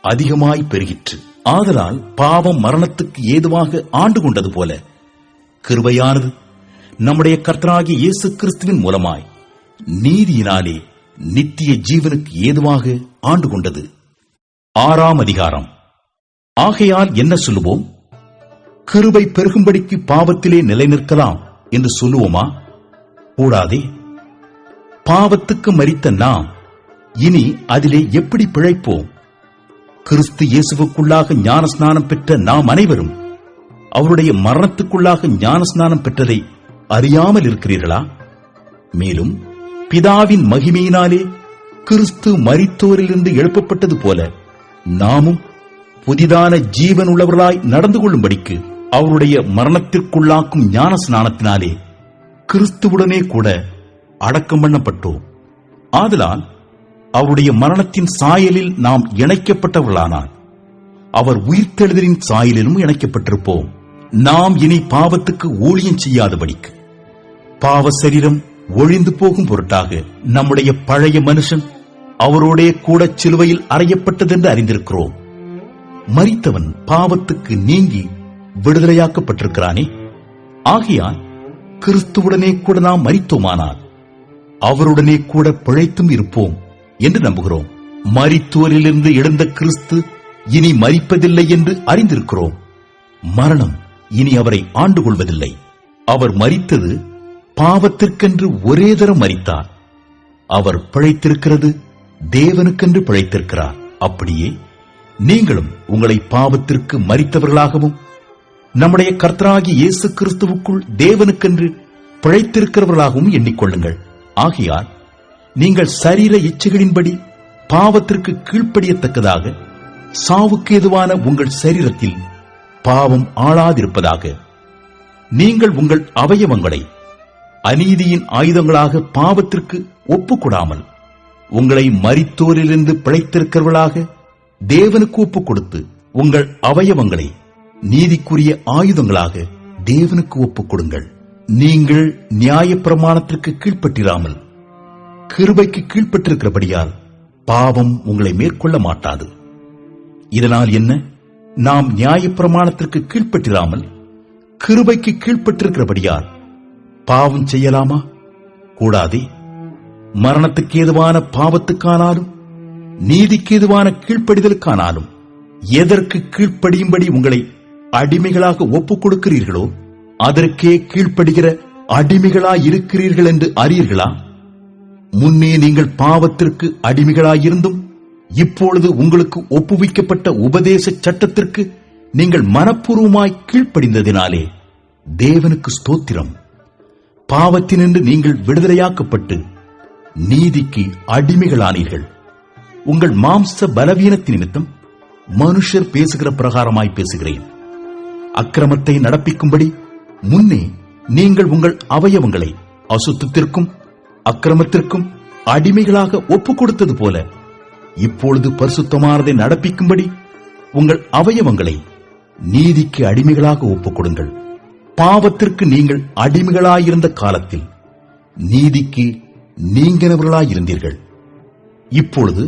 அதிகமாய் பெருகிற்று. ஆதலால் பாவம் மரணத்துக்கு ஏதுவாக ஆண்டு கொண்டது போல கிருபையானது நம்முடைய கர்த்தராகிய இயேசு கிறிஸ்துவின் மூலமாய் நீதியினாலே நித்திய ஜீவனுக்கு ஏதுவாக ஆண்டு கொண்டது. 6ஆம் அதிகாரம். ஆகையால் என்ன சொல்லுவோம்? கிருபை பெருகும்படிக்கு பாவத்திலே நிலைநிற்கலாம் என்று சொல்லுவோமா? கூடாதே. பாவத்துக்கு மரித்த நாம் இனி அதிலே எப்படி பிழைப்போம்? கிறிஸ்து இயேசுவுக்குள்ளாக ஞானஸ்நானம் பெற்ற நாம் அனைவரும் அவருடைய மரணத்துக்குள்ளாக ஞானஸ்நானம் பெற்றதை அறியாமல் இருக்கிறீர்களா? மேலும் பிதாவின் மகிமையினாலே கிறிஸ்து மரித்தோரிலிருந்து எழுப்பப்பட்டது போல நாமும் புதிதான ஜீவன் உள்ளவர்களாய் நடந்து கொள்ளும்படிக்கு அவருடைய மரணத்திற்குள்ளாக்கும் ஞானஸ்நானத்தினாலே கிறிஸ்துவுடனே கூட அடக்கம் பண்ணப்பட்டோம். ஆதலால் அவருடைய மரணத்தின் சாயலில் நாம் இணைக்கப்பட்டவர்களானால் அவர் உயிர்த்தெழுதலின் சாயலிலும் இணைக்கப்பட்டிருப்போம். நாம் இனி பாவத்துக்கு ஊழியம் செய்யாதபடிக்கு பாவ சரீரம் ஒழிந்து போகும் பொருட்டாக நம்முடைய பழைய மனுஷன் அவரோடே கூட சிலுவையில் அறையப்பட்டதென்று அறிந்திருக்கிறோம். மரித்தவன் பாவத்துக்கு நீங்கி விடுதலையாக்கப்பட்டிருக்கிறானே. ஆகையால் கிறிஸ்துவுடனே கூட நாம் மரித்தோமானால் அவருடனே கூட பிழைத்தும் இருப்போம் என்று நம்புகிறோம். மரித்தோரிலிருந்து எழுந்த கிறிஸ்து இனி மரிப்பதில்லை என்று அறிந்திருக்கிறோம். மரணம் இனி அவரை ஆண்டு கொள்வதில்லை. அவர் மரித்தது பாவத்திற்கென்று ஒரே தரம் மரித்தார். அவர் பிழைத்திருக்கிறது தேவனுக்கென்று பிழைத்திருக்கிறார். அப்படியே நீங்களும் உங்களை பாவத்திற்கு மரித்தவர்களாகவும் நம்முடைய கர்த்தராகிய இயேசு கிறிஸ்துவுக்குள் தேவனுக்கென்று பிழைத்திருக்கிறவர்களாகவும் எண்ணிக்கொள்ளுங்கள். ஆகையால் நீங்கள் சரீர இச்சைகளின்படி பாவத்திற்கு கீழ்ப்படியத்தக்கதாக சாவுக்கு ஏதுவான உங்கள் சரீரத்தில் பாவம் ஆளாதிருப்பதாக நீங்கள் உங்கள் அவயவங்களை அநீதியின் ஆயுதங்களாக பாவத்திற்கு ஒப்புக்கொடாமல் உங்களை மரித்தோரிலிருந்து பிழைத்திருக்கிறவர்களாக தேவனுக்கு ஒப்புக் கொடுத்து உங்கள் அவயவங்களை நீதிக்குரிய ஆயுதங்களாக தேவனுக்கு ஒப்புக் கொடுங்கள். நீங்கள் நியாயப்பிரமாணத்திற்கு கீழ்ப்பட்டிராமல் கிருபைக்கு கீழ்ப்பட்டிருக்கிறபடியால் பாவம் உங்களை மேற்கொள்ள மாட்டாது. இதனால் என்ன? நாம் நியாயப்பிரமாணத்திற்கு கீழ்ப்பட்டிராமல் கிருபைக்கு கீழ்ப்பட்டிருக்கிறபடியால் பாவம் செய்யலாமா? கூடாதே. மரணத்துக்கு ஏதுவான பாவத்துக்கானாலும் நீதிக்கு ஏதுவான கீழ்ப்படிதலுக்கானாலும் எதற்கு கீழ்ப்படியும்படி உங்களை அடிமைகளாக ஒப்புக் கொடுக்கிறீர்களோ அதற்கே கீழ்ப்படுகிற அடிமைகளாயிருக்கிறீர்கள் என்று அறியீர்களா? முன்னே நீங்கள் பாவத்திற்கு அடிமைகளாயிருந்தும் இப்பொழுது உங்களுக்கு ஒப்புவிக்கப்பட்ட உபதேச சட்டத்திற்கு நீங்கள் மனப்பூர்வமாய் கீழ்ப்படிந்ததினாலே தேவனுக்கு ஸ்தோத்திரம். பாவத்தினின்று நீங்கள் விடுதலையாக்கப்பட்டு நீதிக்கு அடிமைகளானீர்கள். உங்கள் மாம்ச பலவீனத்தின் நிமித்தம் மனுஷர் பேசுகிற பிரகாரமாய் பேசுகிறேன். அக்கிரமத்தை நடப்பிக்கும்படி முன்னே நீங்கள் உங்கள் அவயவங்களை அசுத்தத்திற்கும் அக்கிரமத்திற்கும் அடிமைகளாக ஒப்புக் கொடுத்தது போல இப்பொழுது பரிசுத்தமானதை நடப்பிக்கும்படி உங்கள் அவயவங்களை நீதிக்கு அடிமைகளாக ஒப்புக் கொடுங்கள். பாவத்திற்கு நீங்கள் அடிமைகளாயிருந்த காலத்தில் நீதிக்கு நீங்கினவர்களாயிருந்தீர்கள். இப்பொழுது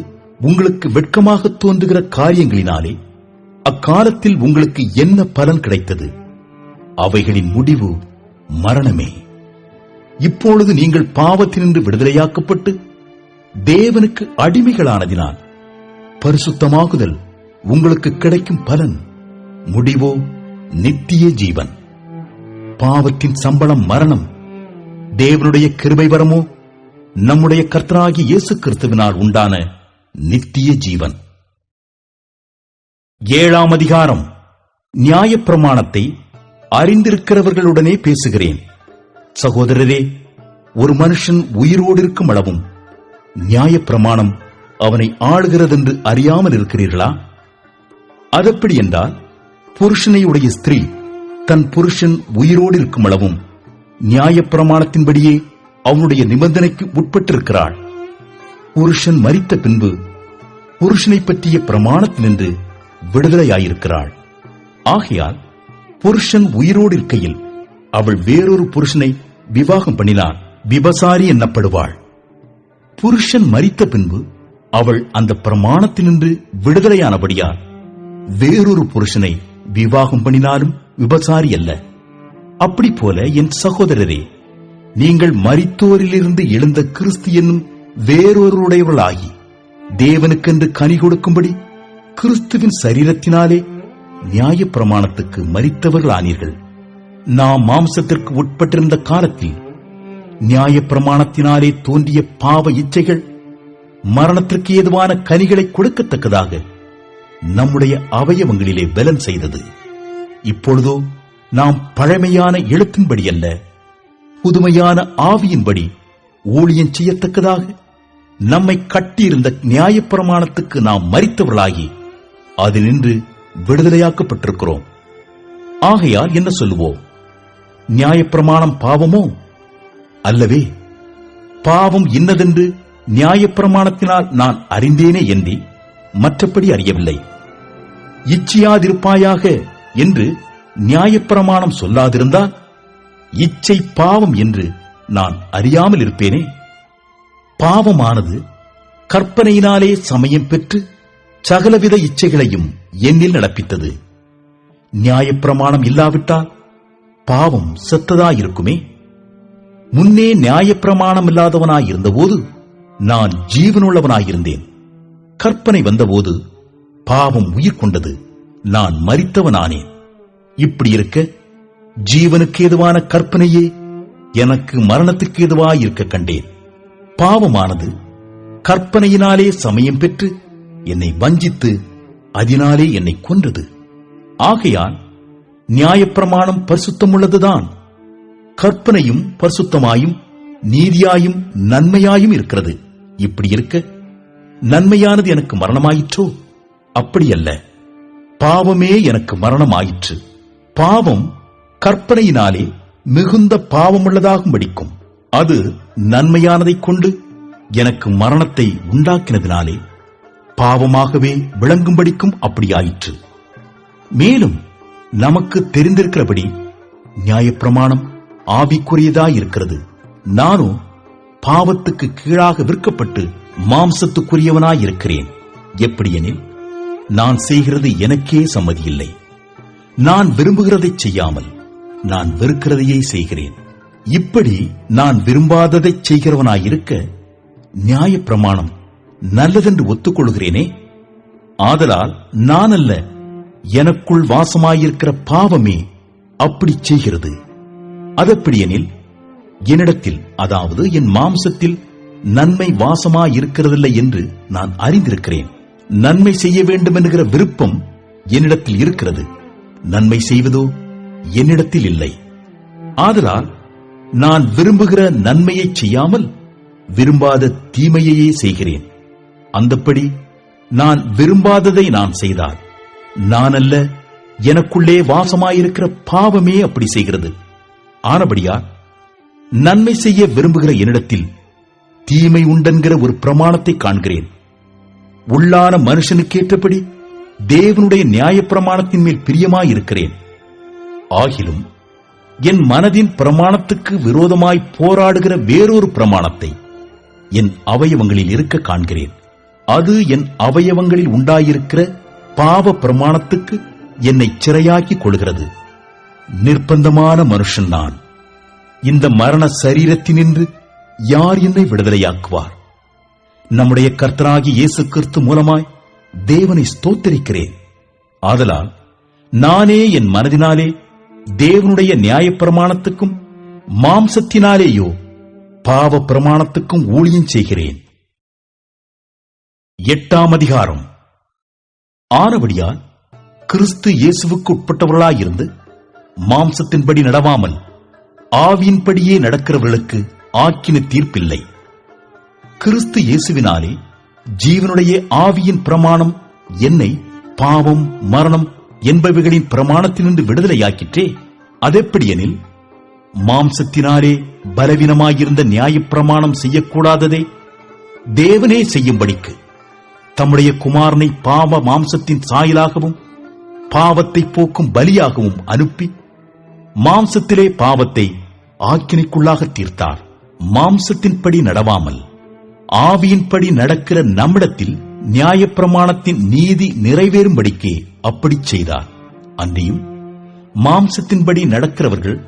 உங்களுக்கு வெட்கமாக தோன்றுகிற காரியங்களினாலே அக்காலத்தில் உங்களுக்கு என்ன பலன் கிடைத்தது? அவைகளின் முடிவு மரணமே. இப்பொழுது நீங்கள் பாவத்தினின்று விடுதலையாக்கப்பட்டு தேவனுக்கு அடிமைகளானதினால் பரிசுத்தமாகுதல் உங்களுக்கு கிடைக்கும் பலன் முடிவோ நித்திய ஜீவன். பாவத்தின் சம்பளம் மரணம், தேவனுடைய கிருபை வரமோ நம்முடைய கர்த்தராகிய இயேசு கிறிஸ்துவினால் உண்டான நித்திய ஜீவன். 7ஆம் அதிகாரம். நியாயப்பிரமாணத்தை அறிந்திருக்கிறவர்களுடனே பேசுகிறேன். சகோதரரே, ஒரு மனுஷன் உயிரோடு இருக்கும் அளவும் நியாயப்பிரமாணம் அவனை ஆளுகிறதென்று அறியாமல் இருக்கிறீர்களா? அதெப்படி என்றால், புருஷனையுடைய ஸ்திரீ தன் புருஷன் உயிரோடு இருக்கும் அளவும் நியாயப்பிரமாணத்தின்படியே அவனுடைய நிபந்தனைக்கு உட்பட்டிருக்கிறாள். புருஷன் மரித்த பின்பு புருஷனை பற்றிய பிரமாணத்தினின்று விடுதலையாயிருக்கிறாள். ஆகையால் புருஷன் உயிரோடு இருக்கையில் அவள் வேறொரு புருஷனை விவாகம் பண்ணினாள், விபசாரி என்னப்படுவாள். புருஷன் மரித்த பின்பு அவள் அந்த பிரமாணத்தினின்று விடுதலையானபடியால் வேறொரு புருஷனை விவாகம் பண்ணினாலும் விபசாரி அல்ல. அப்படி போல என் சகோதரரே, நீங்கள் மரித்தோரிலிருந்து எழுந்த கிறிஸ்து என்னும் வேறொருடையவர்களாகி தேவனுக்கென்று கனி கொடுக்கும்படி கிறிஸ்துவின் சரீரத்தினாலே நியாயப்பிரமாணத்துக்கு மரித்தவர்களானீர்கள். நாம் மாம்சத்திற்கு உட்பட்டிருந்த காலத்தில் நியாயப்பிரமாணத்தினாலே தோன்றிய பாவ இச்சைகள் மரணத்திற்கு ஏதுவான கனிகளை கொடுக்கத்தக்கதாக நம்முடைய அவயவங்களிலே பலன் செய்தது. இப்பொழுதோ நாம் பழமையான எழுத்தின்படி அல்ல, புதுமையான ஆவியின்படி ஊழியம் செய்யத்தக்கதாக நம்மை கட்டியிருந்த நியாயப்பிரமாணத்துக்கு நாம் மரித்தவர்களாகி அதினின்று விடுதலையாக்கப்பட்டிருக்கிறோம். ஆகையால் என்ன சொல்லுவோம்? நியாயப்பிரமாணம் பாவமோ? அல்லவே. பாவம் இன்னதென்று நியாயப்பிரமாணத்தினால் நான் அறிந்தேனே என்று மற்றபடி அறியவில்லை. இச்சையாதிருப்பாயாக என்று நியாயப்பிரமாணம் சொல்லாதிருந்தால் இச்சை பாவம் என்று நான் அறியாமல் இருப்பேனே. பாவமானது கற்பனையினாலே சமயம் பெற்று சகலவித இச்சைகளையும் என்னில் நடப்பித்தது. நியாயப்பிரமாணம் இல்லாவிட்டால் பாவம் செத்ததாயிருக்குமே. முன்னே நியாயப்பிரமாணம் இல்லாதவனாயிருந்தபோது நான் ஜீவனுள்ளவனாயிருந்தேன். கற்பனை வந்தபோது பாவம் உயிர் கொண்டது, நான் மரித்தவனானேன். இப்படி இருக்க ஜீவனுக்கு ஏதுவான கற்பனையே எனக்கு மரணத்துக்கு ஏதுவாயிருக்க கண்டேன். பாவமானது கற்பனையினாலே சமயம் பெற்று என்னை வஞ்சித்து அதனாலே என்னை கொன்றது. ஆகையால் நியாயப்பிரமாணம் பரிசுத்தமுள்ளதுதான். கற்பனையும் பரிசுத்தமாயும் நீதியாயும் நன்மையாயும் இருக்கிறது. இப்படி இருக்க நன்மையானது எனக்கு மரணமாயிற்றோ? அப்படியல்ல, பாவமே எனக்கு மரணமாயிற்று. பாவம் கற்பனையினாலே மிகுந்த பாவமுள்ளதாகும் படிக்கும். அது நன்மையானதைக் கொண்டு எனக்கு மரணத்தை உண்டாக்கினதினாலே பாவமாகவே விளங்கும்படிக்கும் அப்படியாயிற்று. மேலும் நமக்கு தெரிந்திருக்கிறபடி நியாயப்பிரமாணம் ஆவிக்குரியதாயிருக்கிறது. நானும் பாவத்துக்கு கீழாக விற்கப்பட்டு மாம்சத்துக்குரியவனாயிருக்கிறேன். எப்படியெனில் நான் செய்கிறது எனக்கே சம்மதியில்லை. நான் விரும்புகிறதைச் செய்யாமல் நான் வெறுக்கிறதையே செய்கிறேன். இப்படி நான் விரும்பாததைச் செய்கிறவனாயிருக்க நியாயப்பிரமாணம் நல்லதென்று ஒத்துக்கொள்கிறேனே. ஆதலால் நான் அல்ல, எனக்குள் வாசமாயிருக்கிற பாவமே அப்படி செய்கிறது. அதெப்படியெனில் என்னிடத்தில், அதாவது என் மாம்சத்தில் நன்மை வாசமாயிருக்கிறதில்லை என்று நான் அறிந்திருக்கிறேன். நன்மை செய்ய வேண்டும் என்கிற விருப்பம் என்னிடத்தில் இருக்கிறது, நன்மை செய்வதோ என்னிடத்தில் இல்லை. ஆதலால் நான் விரும்புகிற நன்மையை செய்யாமல் விரும்பாத தீமையையே செய்கிறேன். அந்தப்படி நான் விரும்பாததை நான் செய்தால் நான் அல்ல, எனக்குள்ளே வாசமாயிருக்கிற பாவமே அப்படி செய்கிறது. ஆனபடியால் நன்மை செய்ய விரும்புகிற என்னிடத்தில் தீமை உண்டென்கிற ஒரு பிரமாணத்தை காண்கிறேன். உள்ளான மனுஷனுக்கேற்றபடி தேவனுடைய நியாயப்பிரமாணத்தின் மேல் பிரியமாயிருக்கிறேன். ஆகிலும் என் மனதின் பிரமாணத்துக்கு விரோதமாய் போராடுகிற வேறொரு பிரமாணத்தை என் அவயவங்களில் இருக்க காண்கிறேன். அது என் அவயவங்களில் உண்டாயிருக்கிற பாவ பிரமாணத்துக்கு என்னை சிறையாக்கிக் கொள்கிறது. நிர்பந்தமான மனுஷன் நான். இந்த மரண சரீரத்தினின்று யார் என்னை விடுதலையாக்குவார்? நம்முடைய கர்த்தராகிய இயேசு கிறிஸ்து மூலமாய் தேவனை ஸ்தோத்திரிக்கிறேன். ஆதலால் நானே என் மனதினாலே தேவனுடைய நியாயப்பிரமாணத்துக்கும் மாம்சத்தினாலேயோ பாவ பிரமாணத்துக்கும் ஊழியம் செய்கிறேன். 8ஆம் அதிகாரம். ஆனபடியால் கிறிஸ்து இயேசுவுக்கு உட்பட்டவர்களாயிருந்து மாம்சத்தின்படி நடவாமல் ஆவியின்படியே நடக்கிறவர்களுக்கு ஆக்கின தீர்ப்பில்லை. கிறிஸ்து இயேசுவினாலே ஜீவனுடைய ஆவியின் பிரமாணம் என்னை பாவம் மரணம் என்பவைகளின் பிரமாணத்தினின்று விடுதலையாக்கிற்றே. அதெப்படியெனில் மாம்சத்தினாலே பலவீனமாயிருந்த நியாயப்பிரமாணம் செய்யக்கூடாததை தேவனே செய்யும்படிக்கு தம்முடைய குமாரனை பாவ மாம்சத்தின் சாயலாகவும் பாவத்தை போக்கும் பலியாகவும் அனுப்பி மாம்சத்திலே பாவத்தை ஆக்கினைக்குள்ளாக தீர்த்தார். மாம்சத்தின்படி நடவாமல் ஆவியின்படி நடக்கிற நம்மிடத்தில் நியாயப்பிரமாணத்தின் நீதி நிறைவேறும்படிக்கே அப்படி செய்தார். அன்றியும் மாம்சத்தின்படி நடக்கிறவர்கள்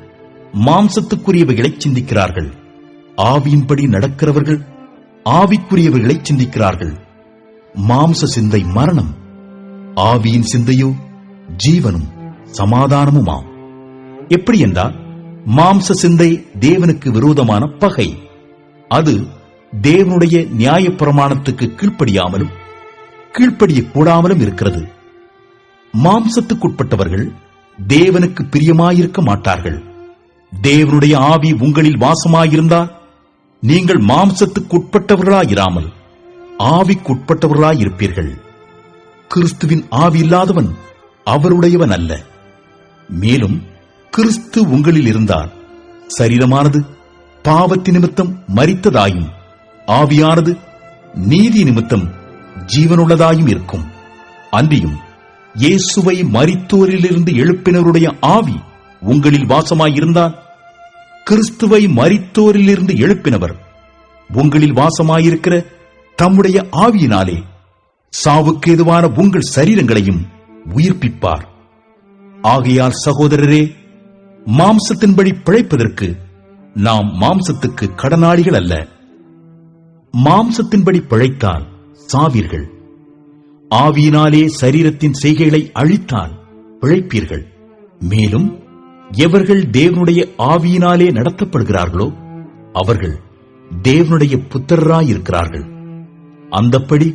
மாம்சத்துக்குரியவைகளை சிந்திக்கிறார்கள், ஆவியின்படி நடக்கிறவர்கள் ஆவிக்குரியவைகளை சிந்திக்கிறார்கள். மாம்ச சிந்தை மரணம், ஆவியின் சிந்தையோ ஜீவனும் சமாதானமுமாம். எப்படி என்றால், மாம்ச சிந்தை தேவனுக்கு விரோதமான பகை. அது தேவனுடைய நியாயப்பிரமாணத்துக்கு கீழ்ப்படியாமலும் கீழ்ப்படியக்கூடாமலும் இருக்கிறது. மாம்சத்துக்குட்பட்டவர்கள் தேவனுக்கு பிரியமாயிருக்க மாட்டார்கள். தேவனுடைய ஆவி உங்களில் வாசமாயிருந்தால் நீங்கள் மாம்சத்துக்குட்பட்டவர்களாயிராமல் ஆவிக்குட்பட்டவர்களாயிருப்பீர்கள். கிறிஸ்துவின் ஆவி இல்லாதவன் அவருடையவன் அல்ல. மேலும் கிறிஸ்து உங்களில் இருந்தால் சரீரமானது பாவத்தி நிமித்தம் மரித்ததாயும் ஆவியானது நீதி நிமித்தம் ஜீவனுள்ளதாயும் இருக்கும். அன்றியும் இயேசுவை மரித்தோரிலிருந்து எழுப்பினருடைய ஆவி உங்களில் வாசமாயிருந்தால் கிறிஸ்துவை மரித்தோரிலிருந்து எழுப்பினவர் உங்களில் வாசமாயிருக்கிற தம்முடைய ஆவியினாலே சாவுக்கு ஏதுவான உங்கள் சரீரங்களையும் உயிர்ப்பிப்பார். ஆகையால் சகோதரரே, மாம்சத்தின்படி பிழைப்பதற்கு நாம் மாம்சத்துக்கு கடனாளிகள் அல்ல. மாம்சத்தின்படி பிழைத்தால் சாவீர்கள், ஆவியினாலே சரீரத்தின் செய்கைகளை அழித்தால் பிழைப்பீர்கள். மேலும் எவர்கள் தேவனுடைய ஆவியினாலே நடத்தப்படுகிறார்களோ அவர்கள் தேவனுடைய புத்திரராயிருக்கிறார்கள். அந்தப்படி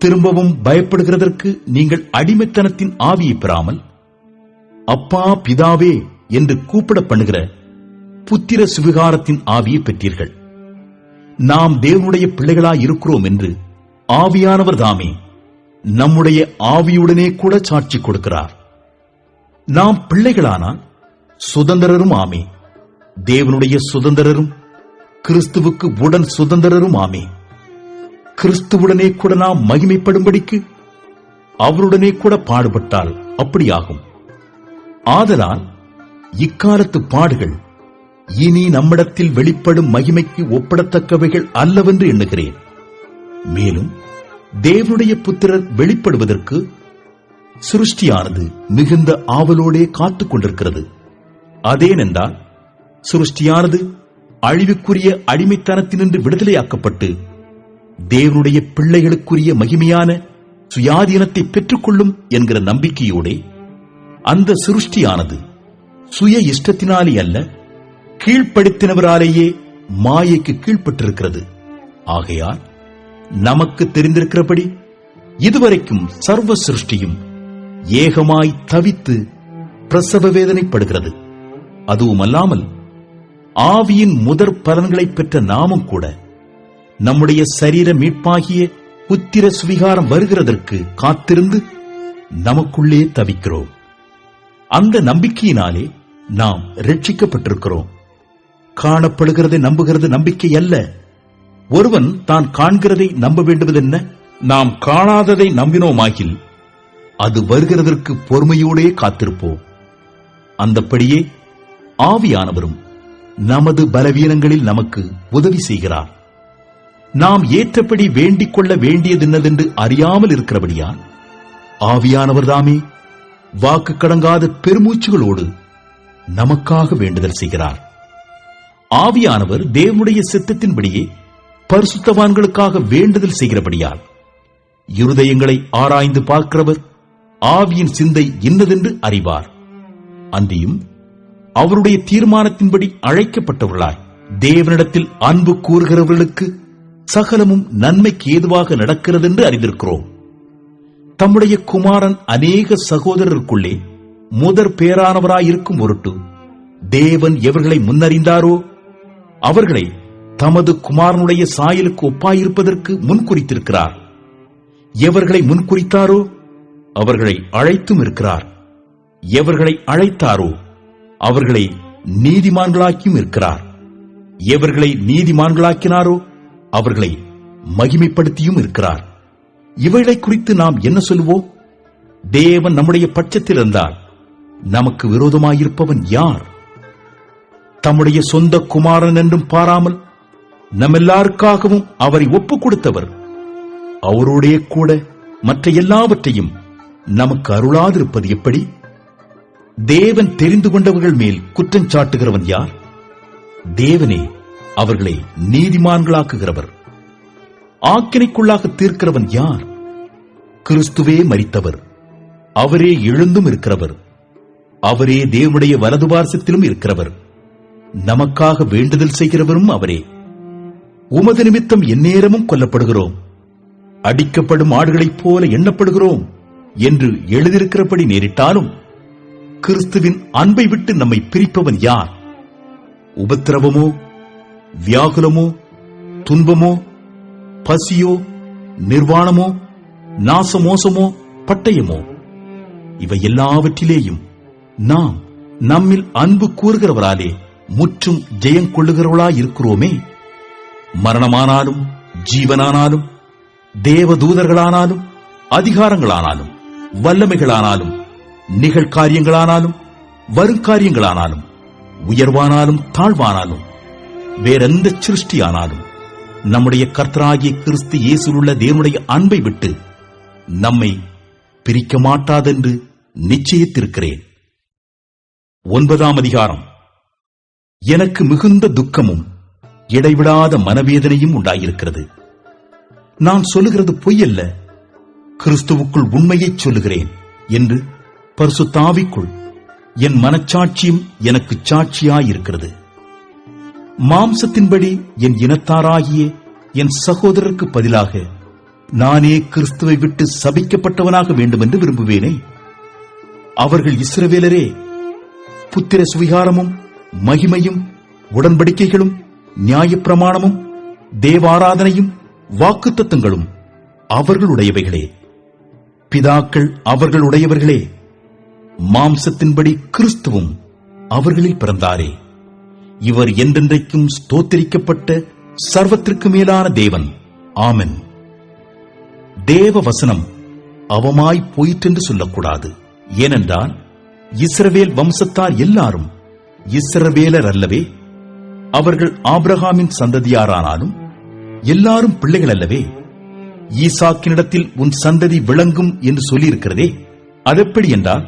திரும்பவும் பயப்படுகிறதற்கு நீங்கள் அடிமைத்தனத்தின் ஆவியை பெறாமல் அப்பா பிதாவே என்று கூப்பிட பண்ணுகிற புத்திர சுவிகாரத்தின் ஆவியை பெற்றீர்கள். நாம் தேவனுடைய பிள்ளைகளாய் இருக்கிறோம் என்று ஆவியானவர் தாமே நம்முடைய ஆவியுடனே கூட சாட்சி கொடுக்கிறார். நாம் பிள்ளைகளானால் சுதந்திரரும் ஆமே, தேவனுடைய சுதந்திரரும் கிறிஸ்துவுக்கு உடன் சுதந்திரரும் ஆமே. கிறிஸ்துவுடனே கூட நாம் மகிமைப்படும்படிக்கு அவருடனே கூட பாடுபட்டால் அப்படியாகும். ஆதலால் இக்காலத்து பாடுகள் இனி நம்மிடத்தில் வெளிப்படும் மகிமைக்கு ஒப்பிடத்தக்கவைகள் அல்லவென்று எண்ணுகிறேன். மேலும் தேவனுடைய புத்திரர் வெளிப்படுவதற்கு சிருஷ்டியானது மிகுந்த ஆவலோடே காத்துக் கொண்டிருக்கிறது. அதேனென்றால் சிருஷ்டியானது அழிவுக்குரிய அடிமைத்தனத்தினின்று விடுதலையாக்கப்பட்டு தேவனுடைய பிள்ளைகளுக்குரிய மகிமையான சுயாதீனத்தை பெற்றுக்கொள்ளும் என்கிற நம்பிக்கையோடே அந்த சிருஷ்டியானது சுய இஷ்டத்தினாலே அல்ல, கீழ்ப்படுத்தினவராலேயே மாயைக்கு கீழ்ப்பட்டிருக்கிறது. ஆகையால் நமக்கு தெரிந்திருக்கிறபடி இதுவரைக்கும் சர்வ சிருஷ்டியும் ஏகமாய் தவித்து பிரசவ வேதனைப்படுகிறது. அதுவுமல்லாமல் ஆவியின் முதற் பலன்களை பெற்ற நாமும் கூட நம்முடைய சரீர மீட்பாகிய புத்திர சுவிகாரம் வருகிறதற்கு காத்திருந்து நமக்குள்ளே தவிக்கிறோம். அந்த நம்பிக்கையினாலே நாம் ரட்சிக்கப்பட்டிருக்கிறோம். காணப்படுகிறதை நம்புகிறது நம்பிக்கை அல்ல. ஒருவன் தான் காண்கிறதை நம்ப வேண்டுவதென்ன? நாம் காணாததை நம்பினோமாகில் அது வருகிறதற்கு பொறுமையோடே காத்திருப்போம். அந்தப்படியே ஆவியானவரும் நமது பலவீனங்களில் நமக்கு உதவி செய்கிறார். நாம் ஏற்றபடி வேண்டிக் கொள்ள வேண்டியதென்னதென்று அறியாமல் இருக்கிறபடியால் ஆவியானவர் தாமே வாக்கு கடங்காத பெருமூச்சுகளோடு நமக்காக வேண்டுதல் செய்கிறார். ஆவியானவர் தேவனுடைய சித்தத்தின்படியே பரிசுத்தவான்களுக்காக வேண்டுதல் செய்கிறபடியால் இருதயங்களை ஆராய்ந்து பார்க்கிறவர் ஆவியின் சிந்தை இன்னதென்று அறிவார். அன்றியும் அவருடைய தீர்மானத்தின்படி அழைக்கப்பட்டவர்களாய் தேவனிடத்தில் அன்பு கூறுகிறவர்களுக்கு சகலமும் நன்மைக்கு ஏதுவாக நடக்கிறதென்று அறிந்திருக்கிறோம். தம்முடைய குமாரன் அநேக சகோதரருக்குள்ளே முதற் பேரானவராயிருக்கும் பொருட்டு தேவன் எவர்களை முன்னறிந்தாரோ அவர்களை தமது குமாரனுடைய சாயலுக்கு ஒப்பாயிருப்பதற்கு முன்குறித்திருக்கிறார். எவர்களை முன்குறித்தாரோ அவர்களை அழைத்தும் இருக்கிறார். எவர்களை அழைத்தாரோ அவர்களை நீதிமான்களாக்கியும் இருக்கிறார். எவர்களை நீதிமான்களாக்கினாரோ அவர்களை மகிமைப்படுத்தியும் இருக்கிறார். இவைகளை குறித்து நாம் என்ன சொல்லுவோம்? தேவன் நம்முடைய பட்சத்தில் இருந்தால் நமக்கு விரோதமாயிருப்பவன் யார்? தம்முடைய சொந்த குமாரன் என்றும் பாராமல் நம்மெல்லாருக்காகவும் அவரை ஒப்புக் கொடுத்தவர் அவரோடே கூட மற்ற எல்லாவற்றையும் நமக்கு அருளாதிருப்பது எப்படி? தேவன் தெரிந்து கொண்டவர்கள் மேல் குற்றம் சாட்டுகிறவன் யார்? தேவனே அவர்களை நீதிமான்களாக்குகிறவர். ஆக்கினைக்குள்ளாக தீர்க்கிறவன் யார்? கிறிஸ்துவே மரித்தவர், அவரே எழுந்தும் இருக்கிறவர், அவரே தேவனுடைய வலது பார்சத்திலும் இருக்கிறவர், நமக்காக வேண்டுதல் செய்கிறவரும் அவரே. உமது நிமித்தம் எந்நேரமும் கொல்லப்படுகிறோம், அடிக்கப்படும் ஆடுகளைப் போல எண்ணப்படுகிறோம் என்று எழுதியிருக்கிறபடி நேரிட்டாலும் கிறிஸ்துவின் அன்பை விட்டு நம்மை பிரிப்பவன் யார்? உபத்திரவமோ, வியாகுலமோ, துன்பமோ, பசியோ, நிர்வாணமோ, நாசமோசமோ, பட்டயமோ, இவை எல்லாவற்றிலேயும் நாம் நம்மில் அன்பு கூறுகிறவராலே முற்றும் ஜெயம் கொள்ளுகிறவர்களாயிருக்கிறோமே. மரணமானாலும் ஜீவனானாலும் தேவதூதர்களானாலும் அதிகாரங்களானாலும் வல்லமைகளானாலும் நிகழ்காரியங்களானாலும் வருங்காரியங்களானாலும் உயர்வானாலும் தாழ்வானாலும் வேறெந்த சிருஷ்டியானாலும் நம்முடைய கர்த்தராகிய கிறிஸ்து இயேசுவுள்ள தேவனுடைய அன்பை விட்டு நம்மை பிரிக்க மாட்டாதென்று நிச்சயித்திருக்கிறேன். 9ஆம் அதிகாரம். எனக்கு மிகுந்த துக்கமும் இடைவிடாத மனவேதனையும் உண்டாயிருக்கிறது. நான் சொல்லுகிறது பொய்யல்ல, கிறிஸ்துவுக்குள் உண்மையை சொல்லுகிறேன் என்று பரிசுத்த ஆவிக்குள் என் மனச்சாட்சியும் எனக்கு சாட்சியாயிருக்கிறது. மாம்சத்தின்படி என் இனத்தாராகிய என் சகோதரருக்கு பதிலாக நானே கிறிஸ்துவை விட்டு சபிக்கப்பட்டவனாக வேண்டும் என்று விரும்புவேனே. அவர்கள் இஸ்ரவேலரே. புத்திர சுவிகாரமும் மகிமையும் உடன்படிக்கைகளும் நியாயப்பிரமாணமும் தேவாராதனையும் வாக்குத்தத்தங்களும் அவர்களுடையவைகளே. பிதாக்கள் அவர்களுடையவர்களே. மாம்சத்தின்படி கிறிஸ்துவும் அவர்களில் பிறந்தாரே. இவர் என்றென்றைக்கும் ஸ்தோத்திரிக்கப்பட்ட சர்வத்திற்கு மேலான தேவன். ஆமென். தேவ வசனம் அவமாய் போயிற்றென்று சொல்லக்கூடாது. ஏனென்றால் இஸ்ரவேல் வம்சத்தார் எல்லாரும் இஸ்ரவேலர் அல்லவே. அவர்கள் ஆபிரகாமின் சந்ததியாரானாலும் எல்லாரும் பிள்ளைகள் அல்லவே. ஈசாக்கினிடத்தில் உன் சந்ததி விளங்கும் என்று சொல்லியிருக்கிறதே. அதெப்படி என்றால்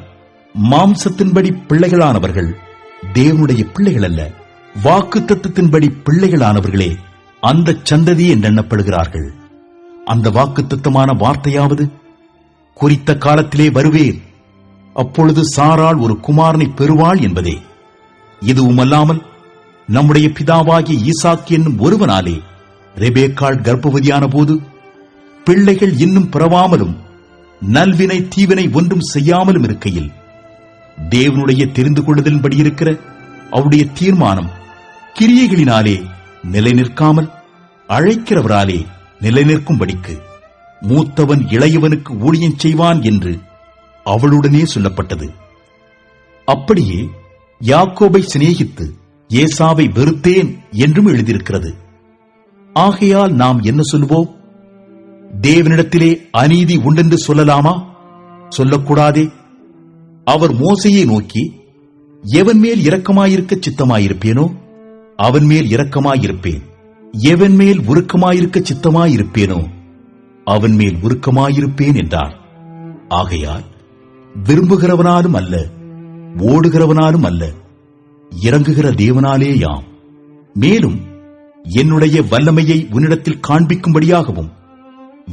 மாம்சத்தின்படி பிள்ளைகளானவர்கள் தேவனுடைய பிள்ளைகள் அல்ல, வாக்குத்தத்தத்தின்படி பிள்ளைகளானவர்களே அந்த சந்ததி என்றெண்ணப்படுகிறார்கள். அந்த வாக்குத்தத்தமான வார்த்தையாவது, குறித்த காலத்திலே வருவேன், அப்பொழுது சாராள் ஒரு குமாரனை பெறுவாள் என்பதே. இதுவுமல்லாமல் நம்முடைய பிதாவாகிய ஈசாக்கு என்னும் ஒருவனாலே ரெபேக்காள் கர்ப்பவதியான போது பிள்ளைகள் இன்னும் பிறவாமலும் நல்வினை தீவினை ஒன்றும் செய்யாமலும் இருக்கையில் தேவனுடைய தெரிந்து கொள்ளுதலின்படி இருக்கிற அவருடைய தீர்மானம் கிரியைகளினாலே நிலை நிற்காமல் அழைக்கிறவராலே நிலை நிற்கும்படிக்கு மூத்தவன் இளையவனுக்கு ஊழியம் செய்வான் என்று அவளுடனே சொல்லப்பட்டது. அப்படியே யாக்கோபை சிநேகித்து ஏசாவை வெறுத்தேன் என்றும் எழுதியிருக்கிறது. ஆகையால் நாம் என்ன சொல்லுவோம்? தேவனிடத்திலே அநீதி உண்டென்று சொல்லலாமா? சொல்லக்கூடாதே. அவர் மோசையை நோக்கி, எவன் மேல் இரக்கமாயிருக்க சித்தமாயிருப்பேனோ அவன் மேல் இரக்கமாயிருப்பேன், எவன் மேல் உருக்கமாயிருக்க சித்தமாயிருப்பேனோ அவன் மேல் உருக்கமாயிருப்பேன் என்றார். ஆகையால் விரும்புகிறவனாலும் அல்ல, ஓடுகிறவனாலும் அல்ல, இறங்குகிற தேவனாலேயாம். மேலும் என்னுடைய வல்லமையை உன்னிடத்தில் காண்பிக்கும்படியாகவும்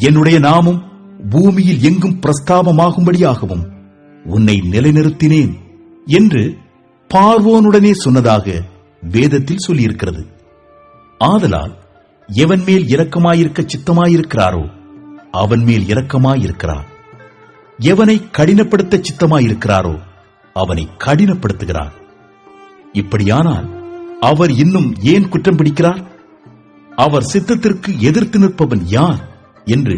என்னுடைய நாமம் பூமியில் எங்கும் பிரஸ்தாபமாகும்படியாகவும் உன்னை நிலைநிறுத்தினேன் என்று பார்வோனுடனே சொன்னதாக வேதத்தில் சொல்லியிருக்கிறது. ஆதலால் எவன் மேல் இரக்கமாயிருக்க சித்தமாயிருக்கிறாரோ அவன் மேல் இரக்கமாயிருக்கிறார். எவனை கடினப்படுத்த சித்தமாயிருக்கிறாரோ அவனை கடினப்படுத்துகிறார். இப்படியானால் அவர் இன்னும் ஏன் குற்றம் பிடிக்கிறார்? அவர் சித்தத்திற்கு எதிர்த்து நிற்பவன் யார் என்று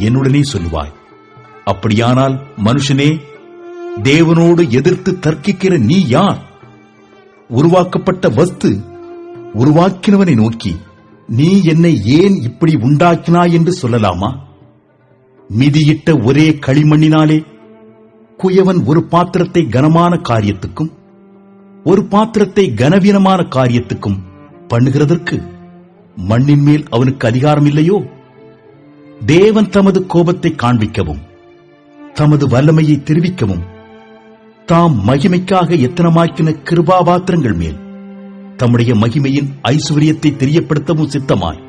என்னுடனே சொல்லுவாய். அப்படியானால் மனுஷனே, தேவனோடு எதிர்த்து தர்க்கிக்கிற நீ யார்? உருவாக்கப்பட்ட வஸ்து உருவாக்கினவனை நோக்கி, நீ என்னை ஏன் இப்படி உண்டாக்கினாய் என்று சொல்லலாமா? மிதியிட்ட ஒரே களிமண்ணினாலே குயவன் ஒரு பாத்திரத்தை கனமான காரியத்துக்கும் ஒரு பாத்திரத்தை கனவீனமான காரியத்துக்கும் பண்ணுகிறதற்கு மண்ணின் மேல் அவனுக்கு அதிகாரம் இல்லையோ? தேவன் தமது கோபத்தை காண்பிக்கவும் தமது வல்லமையை தெரிவிக்கவும் தாம் மகிமைக்காக எத்தனமாக்கின கிருபாபாத்திரங்கள் மேல் தம்முடைய மகிமையின் ஐஸ்வரியத்தை தெரியப்படுத்தவும் சித்தமாய்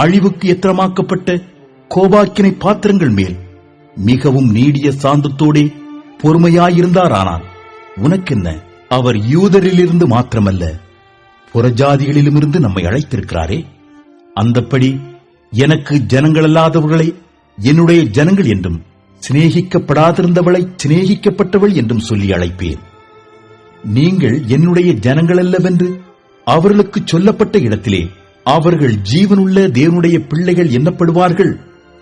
அழிவுக்கு எத்தனமாக்கப்பட்ட கோபாக்கினை பாத்திரங்கள் மேல் மிகவும் நீடிய சாந்தத்தோடே பொறுமையாயிருந்தாரானால் உனக்கென்ன? அவர் யூதரிலிருந்து மாத்திரமல்ல புறஜாதிகளிலுமிருந்து நம்மை அழைத்திருக்கிறாரே. அந்தப்படி எனக்கு ஜனங்களல்லாதவர்களை என்னுடைய ஜனங்கள் என்றும் சிநேகிக்கப்படாதிருந்தவளை சிநேகிக்கப்பட்டவள் என்றும் சொல்லி அழைப்பேன். நீங்கள் என்னுடைய ஜனங்களல்லவென்று அவர்களுக்கு சொல்லப்பட்ட இடத்திலே அவர்கள் ஜீவனுள்ள தேவனுடைய பிள்ளைகள் எண்ணப்படுவார்கள்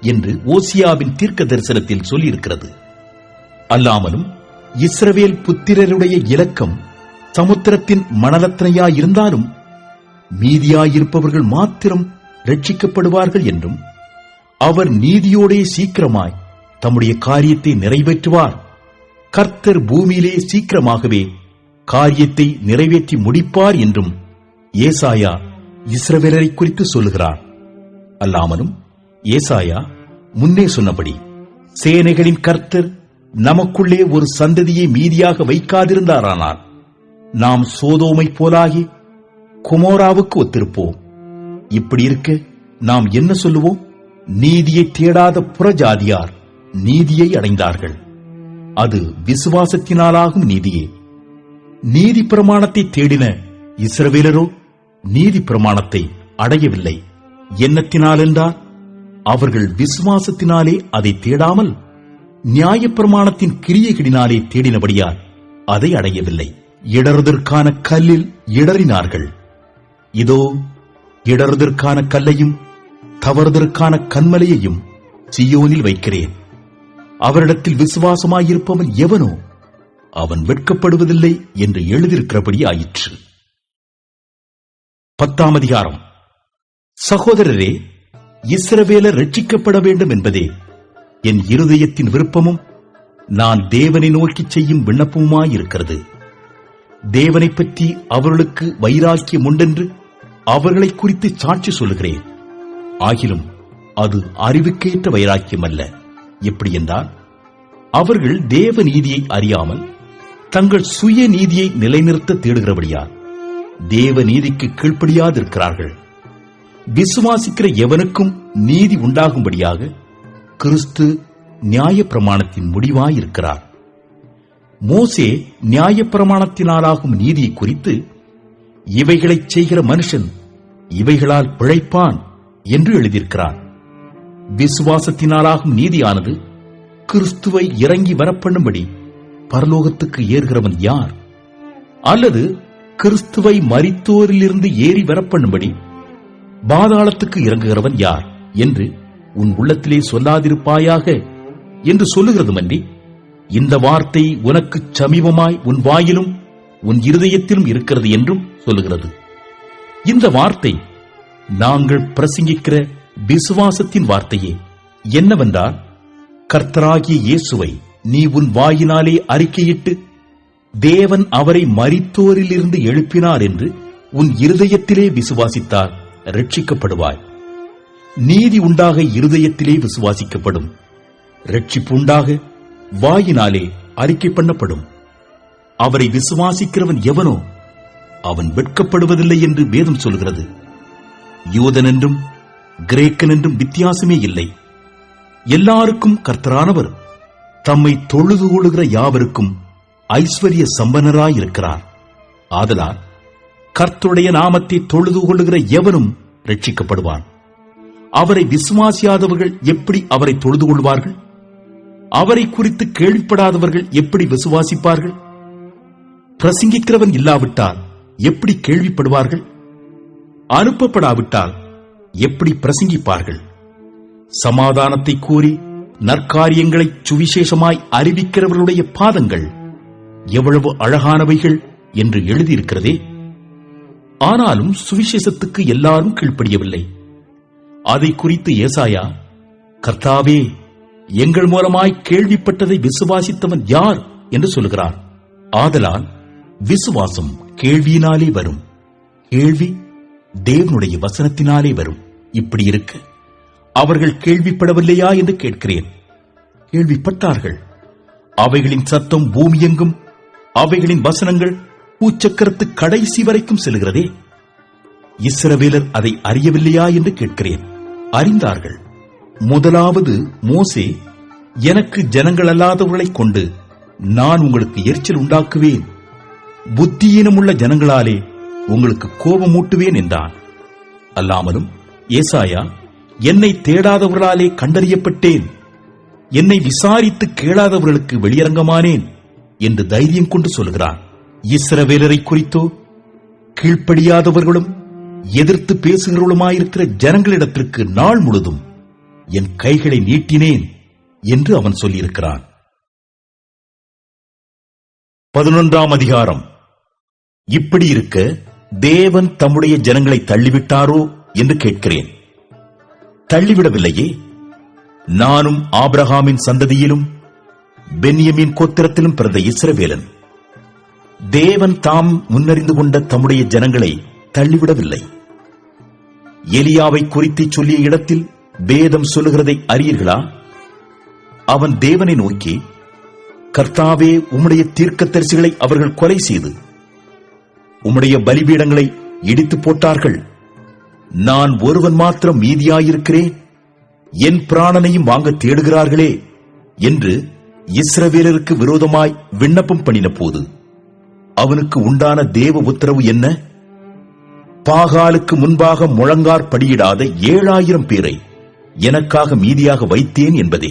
என்று ஓசியாவின் தீர்க்க தரிசனத்தில் சொல்லியிருக்கிறது. அல்லாமலும் இஸ்ரவேல் புத்திரருடைய இலக்கம் சமுத்திரத்தின் மணலத்தனையாயிருந்தாலும் மீதியாயிருப்பவர்கள் மாத்திரம் ரட்சிக்கப்படுவார்கள் என்றும் அவர் நீதியோடே சீக்கிரமாய் தம்முடைய காரியத்தை நிறைவேற்றுவார். கர்த்தர் பூமியிலே சீக்கிரமாகவே காரியத்தை நிறைவேற்றி முடிப்பார் என்றும் ஏசாயா இஸ்ரவேலரை குறித்து சொல்லுகிறார். அல்லாமலும் ஏசாயா முன்னே சொன்னபடி சேனைகளின் கர்த்தர் நமக்குள்ளே ஒரு சந்ததியை மீதியாக வைக்காதிருந்தாரானால் நாம் சோதோமை போலாகி குமோராவுக்கு ஒத்திருப்போம். இப்படி இருக்க நாம் என்ன சொல்லுவோம்? நீதியை தேடாத புறஜாதியார் நீதியை அடைந்தார்கள். அது விசுவாசத்தினாலாகும் நீதியே. நீதி பிரமாணத்தை தேடின இஸ்ரவேலரோ நீதி பிரமாணத்தை அடையவில்லை. என்னத்தினால் என்றால் அவர்கள் விசுவாசத்தினாலே அதை தேடாமல் நியாயப்பிரமாணத்தின் கிரியைகளினாலே தேடினபடியால் அதை அடையவில்லை. இடறுதற்கான கல்லில் இடறினார்கள். இதோ இடறுதற்கான கல்லையும் தவறுதற்கான கன்மலையையும் சீயோனில் வைக்கிறேன். அவரிடத்தில் விசுவாசமாயிருப்பவன் எவனோ அவன் வெட்கப்படுவதில்லை என்று எழுதியிருக்கிறபடி ஆயிற்று. 10ஆம் அதிகாரம். சகோதரரே, இஸ்ரவேலர் ரட்சிக்கப்பட வேண்டும் என்பதே என் இருதயத்தின் விருப்பமும் நான் தேவனை நோக்கி செய்யும் விண்ணப்பமுமாயிருக்கிறது. தேவனை பற்றி அவர்களுக்கு வைராக்கியம் உண்டென்று அவர்களை குறித்து சாட்சி சொல்லுகிறேன். ஆகிலும் அது அறிவுக்கேற்ற வைராக்கியம் அல்ல. எப்படி என்றால் அவர்கள் தேவ நீதியை அறியாமல் தங்கள் சுய நீதியை நிலைநிறுத்த தேடுகிறபடியால் தேவ நீதிக்கு கீழ்ப்படியாதிருக்கிறார்கள். விசுவாசிக்கிற எவனுக்கும் நீதி உண்டாகும்படியாக கிறிஸ்து நியாயப்பிரமாணத்தின் முடிவாயிருக்கிறார். மோசே நியாயப்பிரமாணத்தினாலாகும் நீதியை குறித்து இவைகளைச் செய்கிற மனுஷன் இவைகளால் பிழைப்பான் என்று எழுதியிருக்கிறார். விசுவாசத்தினாலாகும் நீதியானது கிறிஸ்துவை இறங்கி வரப்பண்ணும்படி பரலோகத்துக்கு ஏறுகிறவன் யார்? அல்லது கிறிஸ்துவை மரித்தோரிலிருந்து ஏறி வரப்பண்ணும்படி பாதாளத்துக்கு இறங்குகிறவன் யார் என்று உன் உள்ளத்திலே சொல்லாதிருப்பாயாக என்று சொல்லுகிறதுமன்றி இந்த வார்த்தை உனக்கு சமீபமாய் உன் வாயிலும் உன் இருதயத்திலும் இருக்கிறது என்றும் சொல்லுகிறது. இந்த வார்த்தை நாங்கள் பிரசங்கிக்கிற விசுவாசத்தின் வார்த்தையே. என்னவென்றால் கர்த்தராகிய இயேசுவை நீ உன் வாயினாலே அறிக்கையிட்டு தேவன் அவரை மரித்தோரிலிருந்து எழுப்பினார் என்று உன் இருதயத்திலே விசுவாசித்தால் ரட்சிக்கப்படுவாய். நீதி உண்டாக இருதயத்திலே விசுவாசிக்கப்படும், ரட்சிப்பு உண்டாக வாயினாலே அறிக்கை பண்ணப்படும். அவரை விசுவாசிக்கிறவன் எவனோ அவன் வெட்கப்படுவதில்லை என்று வேதம் சொல்கிறது. யூதன் என்றும் கிரேக்கன் என்றும் வித்தியாசமே இல்லை. எல்லாருக்கும் கர்த்தரானவர் தம்மை தொழுது கொள்ளுகிற யாவருக்கும் ஐஸ்வர்ய சம்பன்னராயிருக்கிறார். ஆதலால் கர்த்தருடைய நாமத்தை தொழுது கொள்ளுகிற எவனும் ரட்சிக்கப்படுவான். அவரை விசுவாசியாதவர்கள் எப்படி அவரை தொழுது கொள்வார்கள்? அவரை குறித்து கேள்விப்படாதவர்கள் எப்படி விசுவாசிப்பார்கள்? பிரசங்கிக்கிறவன் இல்லாவிட்டால் எப்படி கேள்விப்படுவார்கள்? அனுப்பப்படாவிட்டால் எப்படி பிரசங்கிப்பார்கள்? சமாதானத்தை கூறி நற்காரியங்களை சுவிசேஷமாய் அறிவிக்கிறவர்களுடைய பாதங்கள் எவ்வளவு அழகானவைகள் என்று எழுதியிருக்கிறதே. ஆனாலும் சுவிசேஷத்துக்கு எல்லாரும் கீழ்ப்படியவில்லை. அதை குறித்து ஏசாயா, கர்த்தாவே எங்கள் மூலமாய் கேள்விப்பட்டதை விசுவாசித்தவன் யார் என்று சொல்கிறார். ஆதலால் விசுவாசம் கேள்வியினாலே வரும், கேள்வி தேவனுடைய வசனத்தினாலே வரும். இப்படி இருக்க அவர்கள் கேள்விப்படவில்லையா என்று கேட்கிறேன். கேள்விப்பட்டார்கள். அவைகளின் சத்தம் பூமியெங்கும், அவைகளின் வசனங்கள் பூச்சக்கரத்து கடைசி வரைக்கும் செல்கிறதே. இஸ்ரவேலர் அதை அறியவில்லையா என்று கேட்கிறேன். அறிந்தார்கள். முதலாவது மோசே, எனக்கு ஜனங்கள் அல்லாதவர்களைக் கொண்டு நான் உங்களுக்கு எரிச்சல் உண்டாக்குவேன், புத்தியீனமுள்ள ஜனங்களாலே உங்களுக்கு கோபமூட்டுவேன் என்றான். அல்லாமலும் ஏசாயா, என்னை தேடாதவர்களாலே கண்டறியப்பட்டேன், என்னை விசாரித்து கேளாதவர்களுக்கு வெளியரங்கமானேன் என்று தைரியம் கொண்டு சொல்கிறார். இஸ்ரவேலரை குறித்தோ, கீழ்ப்படியாதவர்களும் எதிர்த்து பேசுகிறவர்களுமாயிருக்கிற ஜனங்களிடத்திற்கு நாள் முழுதும் என் கைகளை நீட்டினேன் என்று அவன் சொல்லியிருக்கிறான். 11ஆம் அதிகாரம். இப்படி இருக்க தேவன் தம்முடைய ஜனங்களை தள்ளிவிட்டாரோ என்று கேட்கிறேன். தள்ளிவிடவில்லையே. நானும் ஆபிரகாமின் சந்ததியிலும் பென்யமீன் கோத்திரத்திலும் பிறந்த இஸ்ரவேலன். தேவன் தாம் முன்னறிந்து கொண்ட தம்முடைய ஜனங்களை தள்ளிவிடவில்லை. எலியாவை குறித்து சொல்லிய இடத்தில் வேதம் சொல்லுகிறதை அறியீர்களா? அவன் தேவனை நோக்கி, கர்த்தாவே, உம்முடைய தீர்க்கதரிசிகளை அவர்கள் கொலை செய்து உம்முடைய பலிபீடங்களை இடித்து போட்டார்கள். நான் ஒருவன் மாத்திரம் மீதியாயிருக்கிறேன், என் பிராணனையும் வாங்க தேடுகிறார்களே என்று இஸ்ரவேலருக்கு விரோதமாய் விண்ணப்பம் பண்ணின போது அவனுக்கு உண்டான தேவ உத்தரவு என்ன? பாகாலுக்கு முன்பாக முழங்கார் படியிடாத 7000 பேரை எனக்காக மீதியாக வைத்தேன் என்பதே.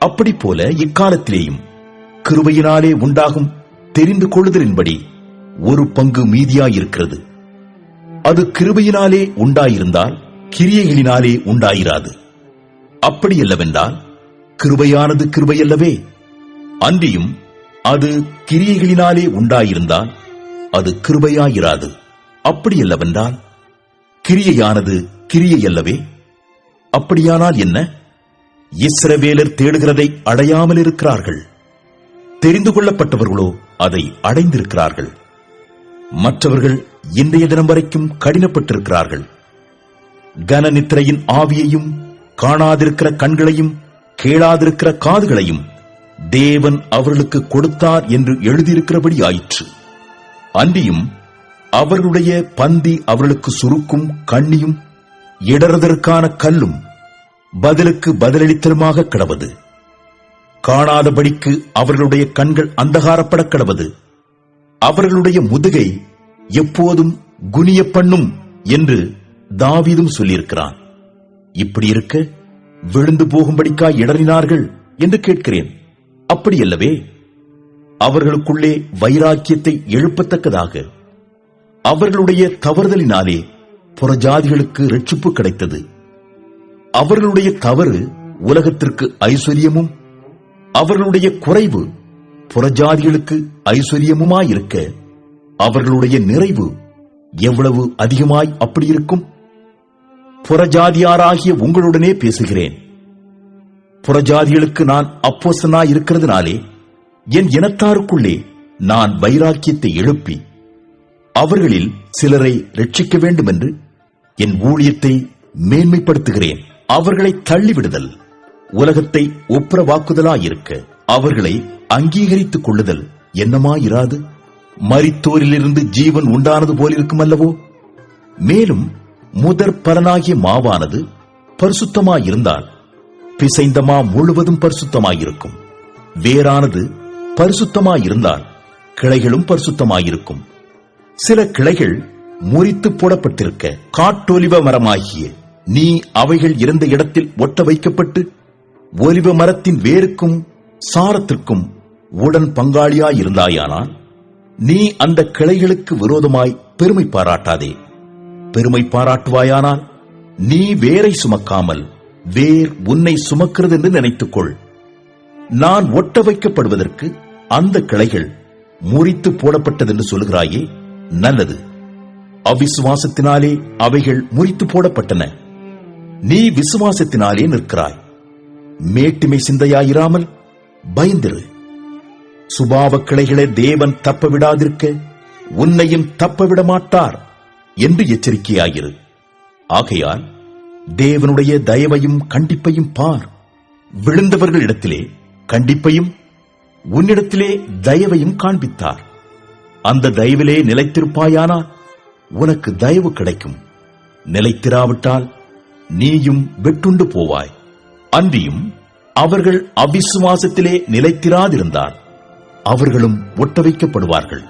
அப்படி போல இக்காலத்திலேயும் கிருபையினாலே உண்டாகும் தெரிந்து கொள்ளுதலின்படி ஒரு பங்கு மீதியாயிருக்கிறது. அது கிருபையினாலே உண்டாயிருந்தால் கிரியைகளினாலே உண்டாயிராது. அப்படியல்லவென்றால் கிருபையானது கிருபையல்லவே. அன்றியும் அது கிரியைகளினாலே உண்டாயிருந்தால் அது கிருபையாயிராது. அப்படியல்லவென்றால் கிரியையானது கிரியையல்லவே. அப்படியானால் என்ன? இஸ்ரவேலர் தேடுகிறதை அடையாமல் இருக்கிறார்கள், தெரிந்து கொள்ளப்பட்டவர்களோ அதை அடைந்திருக்கிறார்கள். மற்றவர்கள் இன்றைய தினம் வரைக்கும் கடினப்பட்டிருக்கிறார்கள். கனநித்திரையின் ஆவியையும் காணாதிருக்கிற கண்களையும் கேளாதிருக்கிற காதுகளையும் தேவன் அவர்களுக்கு கொடுத்தார் என்று எழுதியிருக்கிறபடி ஆயிற்று. அன்றியும் அவர்களுடைய பந்தி அவர்களுக்கு சுருக்கும் கண்ணியும் இடறுதற்கான கல்லும் பதிலுக்கு பதிலளித்தலுமாக கிடவது. காணாதபடிக்கு அவர்களுடைய கண்கள் அந்தகாரப்பட கிடவது. அவர்களுடைய முதுகை எப்போதும் குனிய பண்ணும் என்று தாவீதும் சொல்லியிருக்கிறான். இப்படி இருக்க விழுந்து போகும்படிக்காய் இடறினார்கள் என்று கேட்கிறேன். அப்படியல்லவே. அவர்களுக்குள்ளே வைராக்கியத்தை எழுப்பத்தக்கதாக அவர்களுடைய தவறுதலினாலே புறஜாதிகளுக்கு ரட்சிப்பு கிடைத்தது. அவர்களுடைய தவறு உலகத்திற்கு ஐஸ்வர்யமும் அவர்களுடைய குறைவு புறஜாதிகளுக்கு ஐஸ்வர்யமுமாயிருக்க அவர்களுடைய நிறைவு எவ்வளவு அதிகமாய் அப்படி இருக்கும்? புறஜாதியாராகிய உங்களுடனே பேசுகிறேன். புறஜாதிகளுக்கு நான் அப்போஸ்தலனாய் இருக்கிறதுனாலே என் இனத்தாருக்குள்ளே நான் வைராக்கியத்தை எழுப்பி அவர்களில் சிலரை ரட்சிக்க வேண்டும் என்று என் ஊழியத்தை மேன்மைப்படுத்துகிறேன். அவர்களை தள்ளிவிடுதல் உலகத்தை ஒப்புரவாக்குதலாயிருக்க அவர்களை அங்கீகரித்துக் கொள்ளுதல் என்னமாயிராது? மரித்தோரிலிருந்து ஜீவன் உண்டானது போலிருக்கும் அல்லவோ? மேலும் முதற் பலனாகிய மாவானது பரிசுத்தமாயிருந்தால் பிசைந்த மா முழுவதும் பரிசுத்தமாயிருக்கும். வேறானது பரிசுத்தமாயிருந்தால் கிளைகளும் பரிசுத்தமாயிருக்கும். சில கிளைகள் முறித்து போடப்பட்டிருக்க காட்டொலிவ மரமாகிய நீ அவைகள் இருந்த இடத்தில் ஒட்ட வைக்கப்பட்டு ஒலிவ மரத்தின் வேருக்கும் சாரத்திற்கும் உடன் பங்காளியாயிருந்தாயானால் நீ அந்த கிளைகளுக்கு விரோதமாய் பெருமை பாராட்டாதே. பெருமை பாராட்டுவாயானால் நீ வேரை சுமக்காமல் வேர் உன்னை சுமக்கிறது என்று நினைத்துக்கொள். நான் ஒட்ட வைக்கப்படுவதற்கு அந்த கிளைகள் முறித்து போடப்பட்டதென்று சொல்கிறாயே, நல்லது. அவிசுவாசத்தினாலே அவைகள் முறித்து போடப்பட்டன. நீ விசுவாசத்தினாலே நிற்கிறாய். மேட்டிமை சிந்தையாயிராமல் பயந்திரு. சுபாவ கிளைகளை தேவன் தப்ப விடாதிருக்க உன்னையும் தப்பவிட மாட்டார் என்று எச்சரிக்கையாயிரு. ஆகையால் தேவனுடைய தயவையும் கண்டிப்பையும் பார். விழுந்தவர்களிடத்திலே கண்டிப்பையும் உன்னிடத்திலே தயவையும் காண்பித்தார். அந்த தயவிலே நிலைத்திருப்பாயானால் உனக்கு தயவு கிடைக்கும். நிலைத்திராவிட்டால் நீயும் வெட்டுண்டு போவாய். அன்றியும் அவர்கள் அவிசுவாசத்திலே நிலைத்திராதிருந்தால் அவர்களும் ஒட்ட வைக்கப்படுவார்கள்.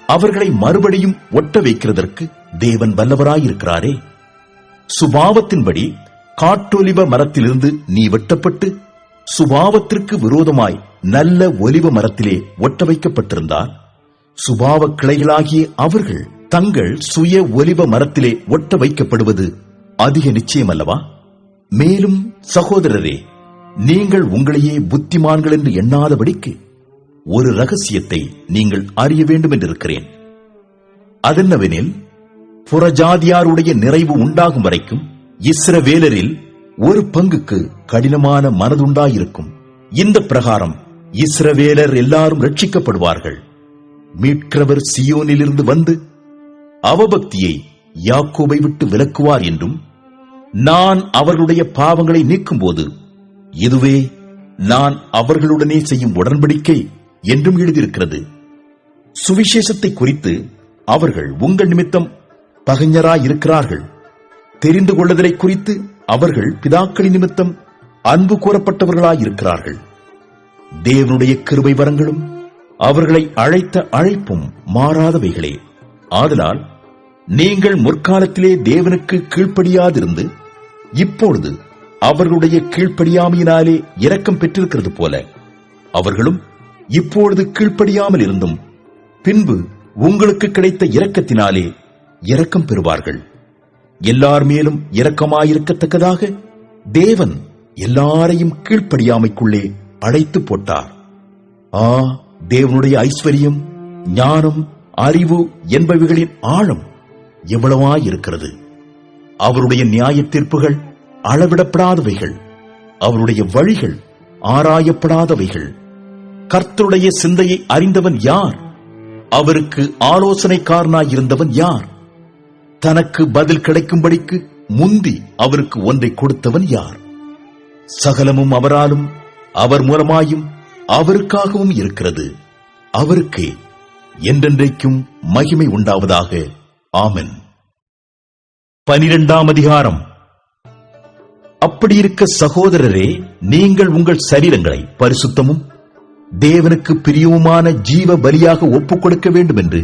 அவர்களை மறுபடியும் ஒட்ட வைக்கிறதற்கு தேவன் வல்லவராயிருக்கிறாரே. சுபாவத்தின்படி காட்டொலிவ மரத்திலிருந்து நீ வெட்டப்பட்டு சுபாவத்திற்கு விரோதமாய் நல்ல ஒலிவ மரத்திலே ஒட்ட வைக்கப்பட்டிருந்தால் சுபாவ கிளைகளாகிய அவர்கள் தங்கள் சுய ஒலிவ மரத்திலே ஒட்ட வைக்கப்படுவது அதிக நிச்சயமல்லவா? மேலும் சகோதரரே, நீங்கள் உங்களையே புத்திமான்கள் என்று எண்ணாதபடிக்கு ஒரு ரகசியத்தை நீங்கள் அறிய வேண்டும் என்றிருக்கிறேன். அதென்னவெனில், புறஜாதியாருடைய நிறைவு உண்டாகும் வரைக்கும் இஸ்ரவேலரில் ஒரு பங்குக்கு கடினமான மனதுண்டாயிருக்கும். இந்த பிரகாரம் இஸ்ரவேலர் எல்லாரும் ரட்சிக்கப்படுவார்கள். மீட்கிறவர் சியோனிலிருந்து வந்து அவபக்தியை யாக்கோபை விட்டு விலக்குவார் என்றும், நான் அவர்களுடைய பாவங்களை நீக்கும்போது இதுவே நான் அவர்களுடனே செய்யும் உடன்படிக்கை என்றும் எழுதியிருக்கிறது. சுவிசேஷத்தை குறித்து அவர்கள் உங்கள் நிமித்தம் பகைஞராயிருக்கிறார்கள். தெரிந்து கொள்ளுதலை குறித்து அவர்கள் பிதாக்களின் நிமித்தம் அன்பு கூறப்பட்டவர்களாயிருக்கிறார்கள். தேவனுடைய கிருபை வரங்களும் அவர்களை அழைத்த அழைப்பும் மாறாதவைகளே. ஆதலால் நீங்கள் முற்காலத்திலே தேவனுக்கு கீழ்ப்படியாதிருந்து இப்பொழுது அவர்களுடைய கீழ்ப்படியாமையினாலே இரக்கம் பெற்றிருக்கிறது போல அவர்களும் இப்பொழுது கீழ்ப்படியாமல் இருந்தும் பின்பு உங்களுக்கு கிடைத்த இரக்கத்தினாலே இரக்கம் பெறுவார்கள். எல்லார் மேலும் இரக்கமாயிருக்கத்தக்கதாக தேவன் எல்லாரையும் கீழ்ப்படியாமைக்குள்ளே அடைத்து போட்டார். தேவனுடைய ஐஸ்வர்யம், ஞானம், அறிவு என்பவைகளின் ஆழம் எவ்வளவாயிருக்கிறது! அவருடைய நியாய தீர்ப்புகள் அளவிடப்படாதவைகள், அவருடைய வழிகள் ஆராயப்படாதவைகள். கர்த்தருடைய சிந்தையை அறிந்தவன் யார்? அவருக்கு ஆலோசனைக்காரனாயிருந்தவன் யார்? தனக்கு பதில் கிடைக்கும்படிக்கு முந்தி அவருக்கு ஒன்றை கொடுத்தவன் யார்? சகலமும் அவராலும் அவர் மூலமாயும் அவருக்காகவும் இருக்கிறது. அவருக்கே என்றென்றைக்கும் மகிமை உண்டாவதாக. ஆமென். 12ஆம் அதிகாரம். அப்படியிருக்க சகோதரரே, நீங்கள் உங்கள் சரீரங்களை பரிசுத்தமும் தேவனுக்கு பிரியவுமான ஜீவ பலியாக ஒப்புக் கொடுக்க வேண்டும் என்று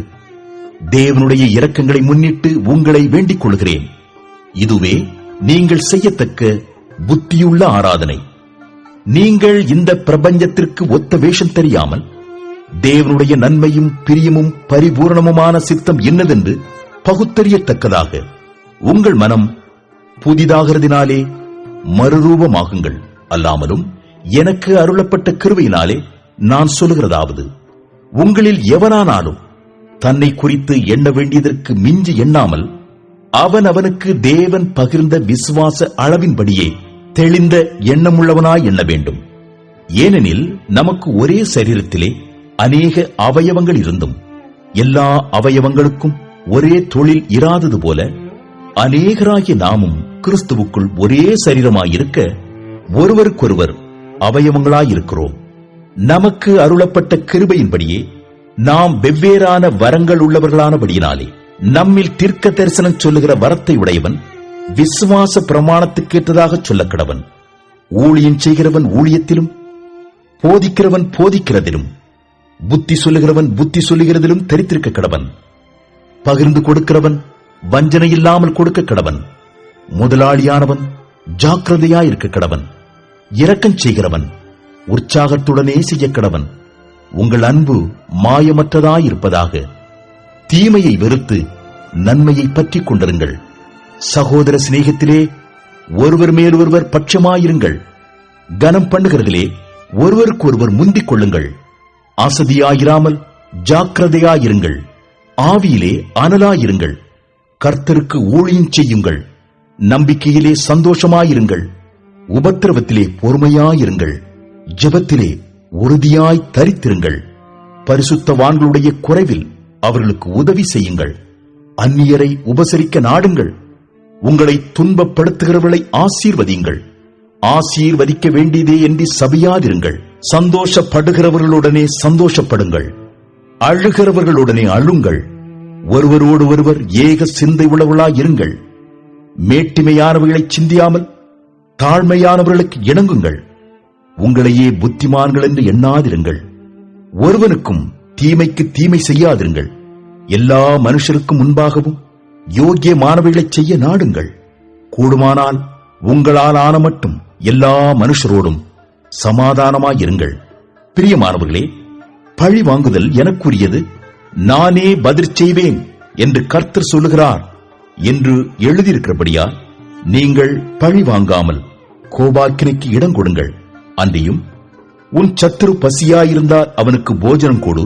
தேவனுடைய இரக்கங்களை முன்னிட்டு உங்களை வேண்டிக் கொள்கிறேன். இதுவே நீங்கள் செய்யத்தக்க புத்தியுள்ள ஆராதனை. நீங்கள் இந்த பிரபஞ்சத்திற்கு ஒத்த வேஷம் தெரியாமல் தேவனுடைய நன்மையும் பிரியமும் பரிபூர்ணமுமான சித்தம் என்னதென்று பகுத்தறியத்தக்கதாக உங்கள் மனம் புதிதாகிறதினாலே மறுரூபமாகுங்கள். அல்லாமலும் எனக்கு அருளப்பட்ட கிருபையினாலே நான் சொல்லுகிறதாவது, உங்களில் எவனானாலும் தன்னை குறித்து எண்ண வேண்டியதற்கு மிஞ்சி எண்ணாமல் அவன் அவனுக்கு தேவன் பகிர்ந்த விசுவாச அளவின்படியே தெளிந்த எண்ணமுள்ளவனாய் எண்ண வேண்டும். ஏனெனில் நமக்கு ஒரே சரீரத்திலே அநேக அவயவங்கள் இருந்தும் எல்லா அவயவங்களுக்கும் ஒரே தொழில் இராதது போல அநேகராகிய நாமும் கிறிஸ்துவுக்குள் ஒரே சரீரமாயிருக்க ஒருவருக்கொருவர் அவயவங்களாயிருக்கிறோம். நமக்கு அருளப்பட்ட கிருபையின்படியே நாம் வெவ்வேறான வரங்கள் உள்ளவர்களானபடியினாலே நம்மில் தீர்க்க தரிசனம் சொல்லுகிற வரத்தை உடையவன் விசுவாச பிரமாணத்துக்கேற்றதாக சொல்லக் கடவன். ஊழியம் செய்கிறவன் ஊழியத்திலும், போதிக்கிறவன் போதிக்கிறதிலும், புத்தி சொல்லுகிறவன் புத்தி சொல்லுகிறதிலும் தெரித்திருக்க கடவன். பகிர்ந்து கொடுக்கிறவன் வஞ்சனை இல்லாமல் கொடுக்க கடவன். முதலாளியானவன் ஜாக்கிரதையாயிருக்க கடவன். இரக்கம் செய்கிறவன் உற்சாகத்துடனே செய்ய கடவன். உங்கள் அன்பு மாயமற்றதாயிருப்பதாக. தீமையை வெறுத்து நன்மையை பற்றிக் கொண்டிருங்கள். சகோதர சிநேகத்திலே ஒருவர் மேல் ஒருவர் பட்சமாயிருங்கள். கனம் பண்ணுகிறதிலே ஒருவருக்கு ஒருவர் முந்திக் கொள்ளுங்கள். அசதியாயிராமல் ஜாக்கிரதையாயிருங்கள். ஆவியிலே அனலாயிருங்கள். கர்த்தருக்கு ஊழியம் செய்யுங்கள். நம்பிக்கையிலே சந்தோஷமாயிருங்கள். உபத்திரவத்திலே பொறுமையாயிருங்கள், ஜெபத்திலே உறுதியாய் தரித்திருங்கள். பரிசுத்தவான்களுடைய குறைவில் அவர்களுக்கு உதவி செய்யுங்கள். அந்நியரை உபசரிக்க நாடுங்கள். உங்களை துன்பப்படுத்துகிறவர்களை ஆசீர்வதியுங்கள். ஆசீர்வதிக்க வேண்டியதே என்று சபியாதிருங்கள். சந்தோஷப்படுகிறவர்களுடனே சந்தோஷப்படுங்கள், அழுகிறவர்களுடனே அழுங்கள். ஒருவரோடு ஒருவர் ஏக சிந்தை உள்ளவர்களாயிருங்கள். மேட்டிமையானவர்களை சிந்தியாமல் தாழ்மையானவர்களுக்கு இணங்குங்கள். உங்களையே புத்திமான்கள் என்று எண்ணாதிருங்கள். ஒருவனுக்கும் தீமைக்கு தீமை செய்யாதிருங்கள். எல்லா மனுஷருக்கும் முன்பாகவும் யோக்கியமானவைகளை செய்ய நாடுங்கள். கூடுமானால் உங்களால் ஆன மட்டும் எல்லா மனுஷரோடும் சமாதானமாயிருங்கள். பிரியமானவர்களே, பழி வாங்குதல் எனக்குரியது, நானே பதில் செய்வேன் என்று கர்த்தர் சொல்லுகிறார் என்று எழுதியிருக்கிறபடியால் நீங்கள் பழி வாங்காமல் கோபாக்கினைக்கு இடம் கொடுங்கள். அன்றியும் உன் சத்துரு பசியாயிருந்தால் அவனுக்கு போஜனம் கொடு,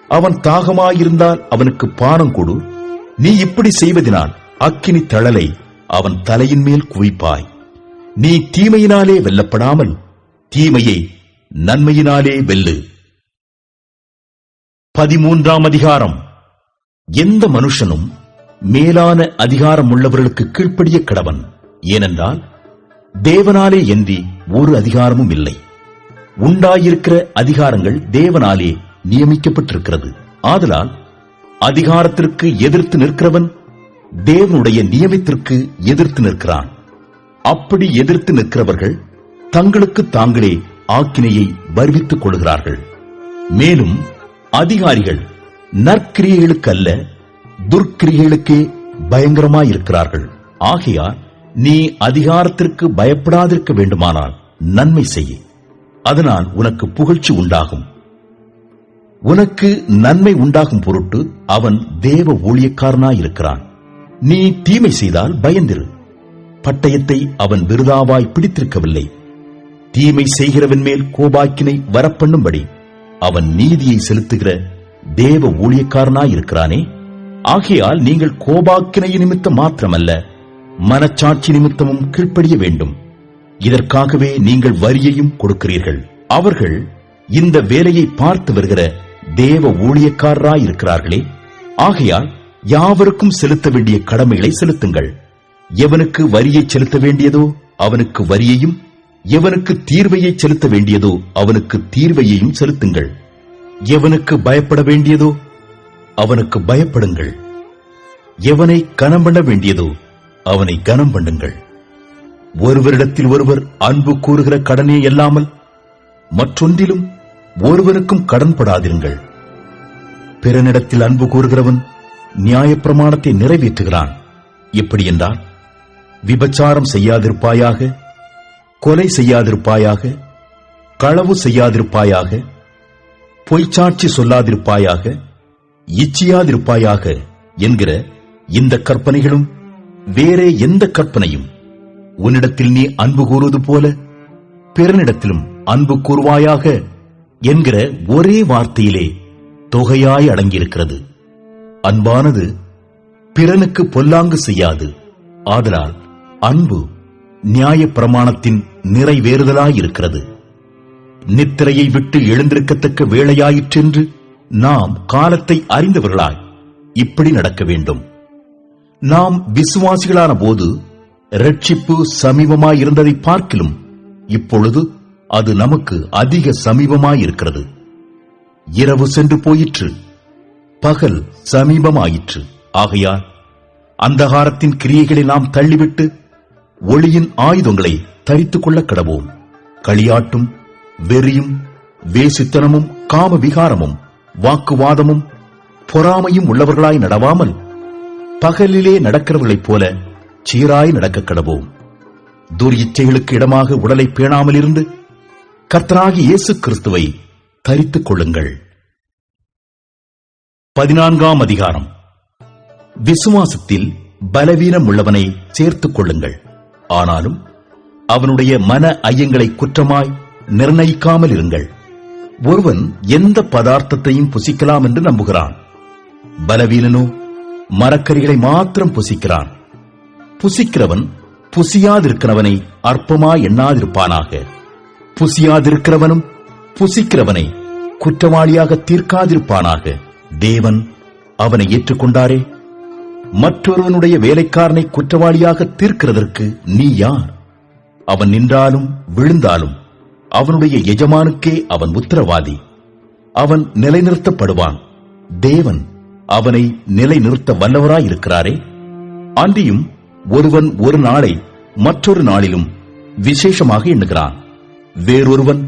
அவன் தாகமாயிருந்தால் அவனுக்கு பானம் கொடு. நீ இப்படி செய்வதனால் அக்கினி தழலை அவன் தலையின் மேல் குவிப்பாய். நீ தீமையினாலே வெல்லப்படாமல் தீமையை நன்மையினாலே வெல்லு. 13ஆம் அதிகாரம். எந்த மனுஷனும் மேலான அதிகாரம் உள்ளவர்களுக்கு கீழ்ப்படிய கடவன். ஏனென்றால் தேவனாலே அன்றி ஒரு அதிகாரமும் இல்லை. உண்டாயிருக்கிற அதிகாரங்கள் தேவனாலே நியமிக்கப்பட்டிருக்கிறது. ஆதலால் அதிகாரத்திற்கு எதிர்த்து நிற்கிறவன் தேவனுடைய நியமத்திற்கு எதிர்த்து நிற்கிறான். அப்படி எதிர்த்து நிற்கிறவர்கள் தங்களுக்கு தாங்களே ஆக்கினையை வருவித்துக் கொள்கிறார்கள். மேலும் அதிகாரிகள் நற்கிரியைகளுக்கு அல்ல, துர்க்கிரியைகளுக்கே பயங்கரமாயிருக்கிறார்கள். ஆகையால் நீ அதிகாரத்திற்கு பயப்படாதிருக்க வேண்டுமானால் நன்மை செய்ய, அதனால் உனக்கு புகழ்ச்சி உண்டாகும். உனக்கு நன்மை உண்டாகும் பொருட்டு அவன் தேவ ஊழியக்காரனாயிருக்கிறான். நீ தீமை செய்தால் பயந்திரு, பட்டயத்தை அவன் விருதாவாய் பிடித்திருக்கவில்லை. தீமை செய்கிறவன் மேல் கோபாக்கினை வரப்பண்ணும்படி அவன் நீதியை செலுத்துகிற தேவ ஊழியக்காரனாயிருக்கிறானே. ஆகையால் நீங்கள் கோபாக்கினை நிமித்தம் மாத்திரமல்ல, மனச்சாட்சி நிமித்தமும் கீழ்ப்படிய வேண்டும். இதற்காகவே நீங்கள் வரியையும் கொடுக்கிறீர்கள். அவர்கள் இந்த வேலையை பார்த்து வருகிற தேவ ஊழியக்காரராயிருக்கிறார்களே. ஆகையால் யாவருக்கும் செலுத்த வேண்டிய கடமைகளை செலுத்துங்கள். எவனுக்கு வரியை செலுத்த வேண்டியதோ அவனுக்கு வரியையும், எவனுக்கு தீர்வையை செலுத்த வேண்டியதோ அவனுக்கு தீர்வையையும் செலுத்துங்கள். எவனுக்கு பயப்பட வேண்டியதோ அவனுக்கு பயப்படுங்கள். எவனை கனம் பண்ண வேண்டியதோ அவனை கனம் பண்ணுங்கள். ஒருவரிடத்தில் ஒருவர் அன்பு கூறுகிற கடனே அல்லாமல் மற்றொன்றிலும் ஒருவனுக்கும் கடன்படாதிருங்கள். பிறனிடத்தில் அன்பு கூறுகிறவன் நியாயப்பிரமாணத்தை நிறைவேற்றுகிறான். எப்படி என்றால், விபச்சாரம் செய்யாதிருப்பாயாக, கொலை செய்யாதிருப்பாயாக, களவு செய்யாதிருப்பாயாக, பொய்ச்சாட்சி சொல்லாதிருப்பாயாக, இச்சியாதிருப்பாயாக என்கிற இந்த கற்பனைகளும் வேறே எந்த கற்பனையும் உன்னிடத்தில் நீ அன்பு கூறுவது போல பிறனிடத்திலும் அன்பு கூறுவாயாக என்கிற ஒரே வார்த்தையிலே தொகையாய் அடங்கியிருக்கிறது. அன்பானது பிறனுக்கு பொல்லாங்கு செய்யாது. ஆதலால் அன்பு நியாய பிரமாணத்தின் நிறைவேறுதலாயிருக்கிறது. நித்திரையை விட்டு எழுந்திருக்கத்தக்க வேளையாயிற்றென்று நாம் காலத்தை அறிந்தவர்களாய் இப்படி நடக்க வேண்டும். நாம் விசுவாசிகளான போது இரட்சிப்பு சமீபமாயிருந்ததை பார்க்கிலும் இப்பொழுது அது நமக்கு அதிக சமீபமாயிருக்கிறது. இரவு சென்று போயிற்று, பகல் சமீபமாயிற்று. ஆகையால் அந்தகாரத்தின் கிரியைகளை நாம் தள்ளிவிட்டு ஒளியின் ஆயுதங்களை தரித்துக் கொள்ள கடவோம். களியாட்டும் வெறியும் வேசித்தனமும் காம விகாரமும் வாக்குவாதமும் பொறாமையும் உள்ளவர்களாய் நடவாமல் பகலிலே நடக்கிறவர்களைப் போல சீராய் நடக்க கடவோம். துர்யிச்சைகளுக்கு இடமாக உடலை பேணாமல் இருந்து கர்த்தராகிய இயேசு கிறிஸ்துவை தரித்துக் கொள்ளுங்கள். 14ஆம் அதிகாரம். விசுவாசத்தில் பலவீனம் உள்ளவனை சேர்த்துக் கொள்ளுங்கள். ஆனாலும் அவனுடைய மன ஐயங்களை குற்றமாய் நிர்ணயிக்காமல் இருங்கள். ஒருவன் எந்த பதார்த்தத்தையும் புசிக்கலாம் என்று நம்புகிறான். பலவீனனோ மரக்கறிகளை மாத்திரம் புசிக்கிறான். புசிக்கிறவன் புசியாதிருக்கிறவனை அற்பமாய் எண்ணாதிருப்பானாக. புசியாதிருக்கிறவனும் புசிக்கிறவனை குற்றவாளியாக தீர்க்காதிருப்பானாக. தேவன் அவனை ஏற்றுக்கொண்டாரே. மற்றொருவனுடைய வேலைக்காரனை குற்றவாளியாக தீர்க்கிறதற்கு நீ யார்? அவன் நின்றாலும் விழுந்தாலும் அவனுடைய எஜமானுக்கே அவன் உத்தரவாதி. அவன் நிலைநிறுத்தப்படுவான். தேவன் அவனை நிலைநிறுத்த வல்லவராயிருக்கிறாரே. அன்றியும் ஒருவன் ஒரு நாளை மற்றொரு நாளிலும் விசேஷமாக எண்ணுகிறான். வேறொருவன்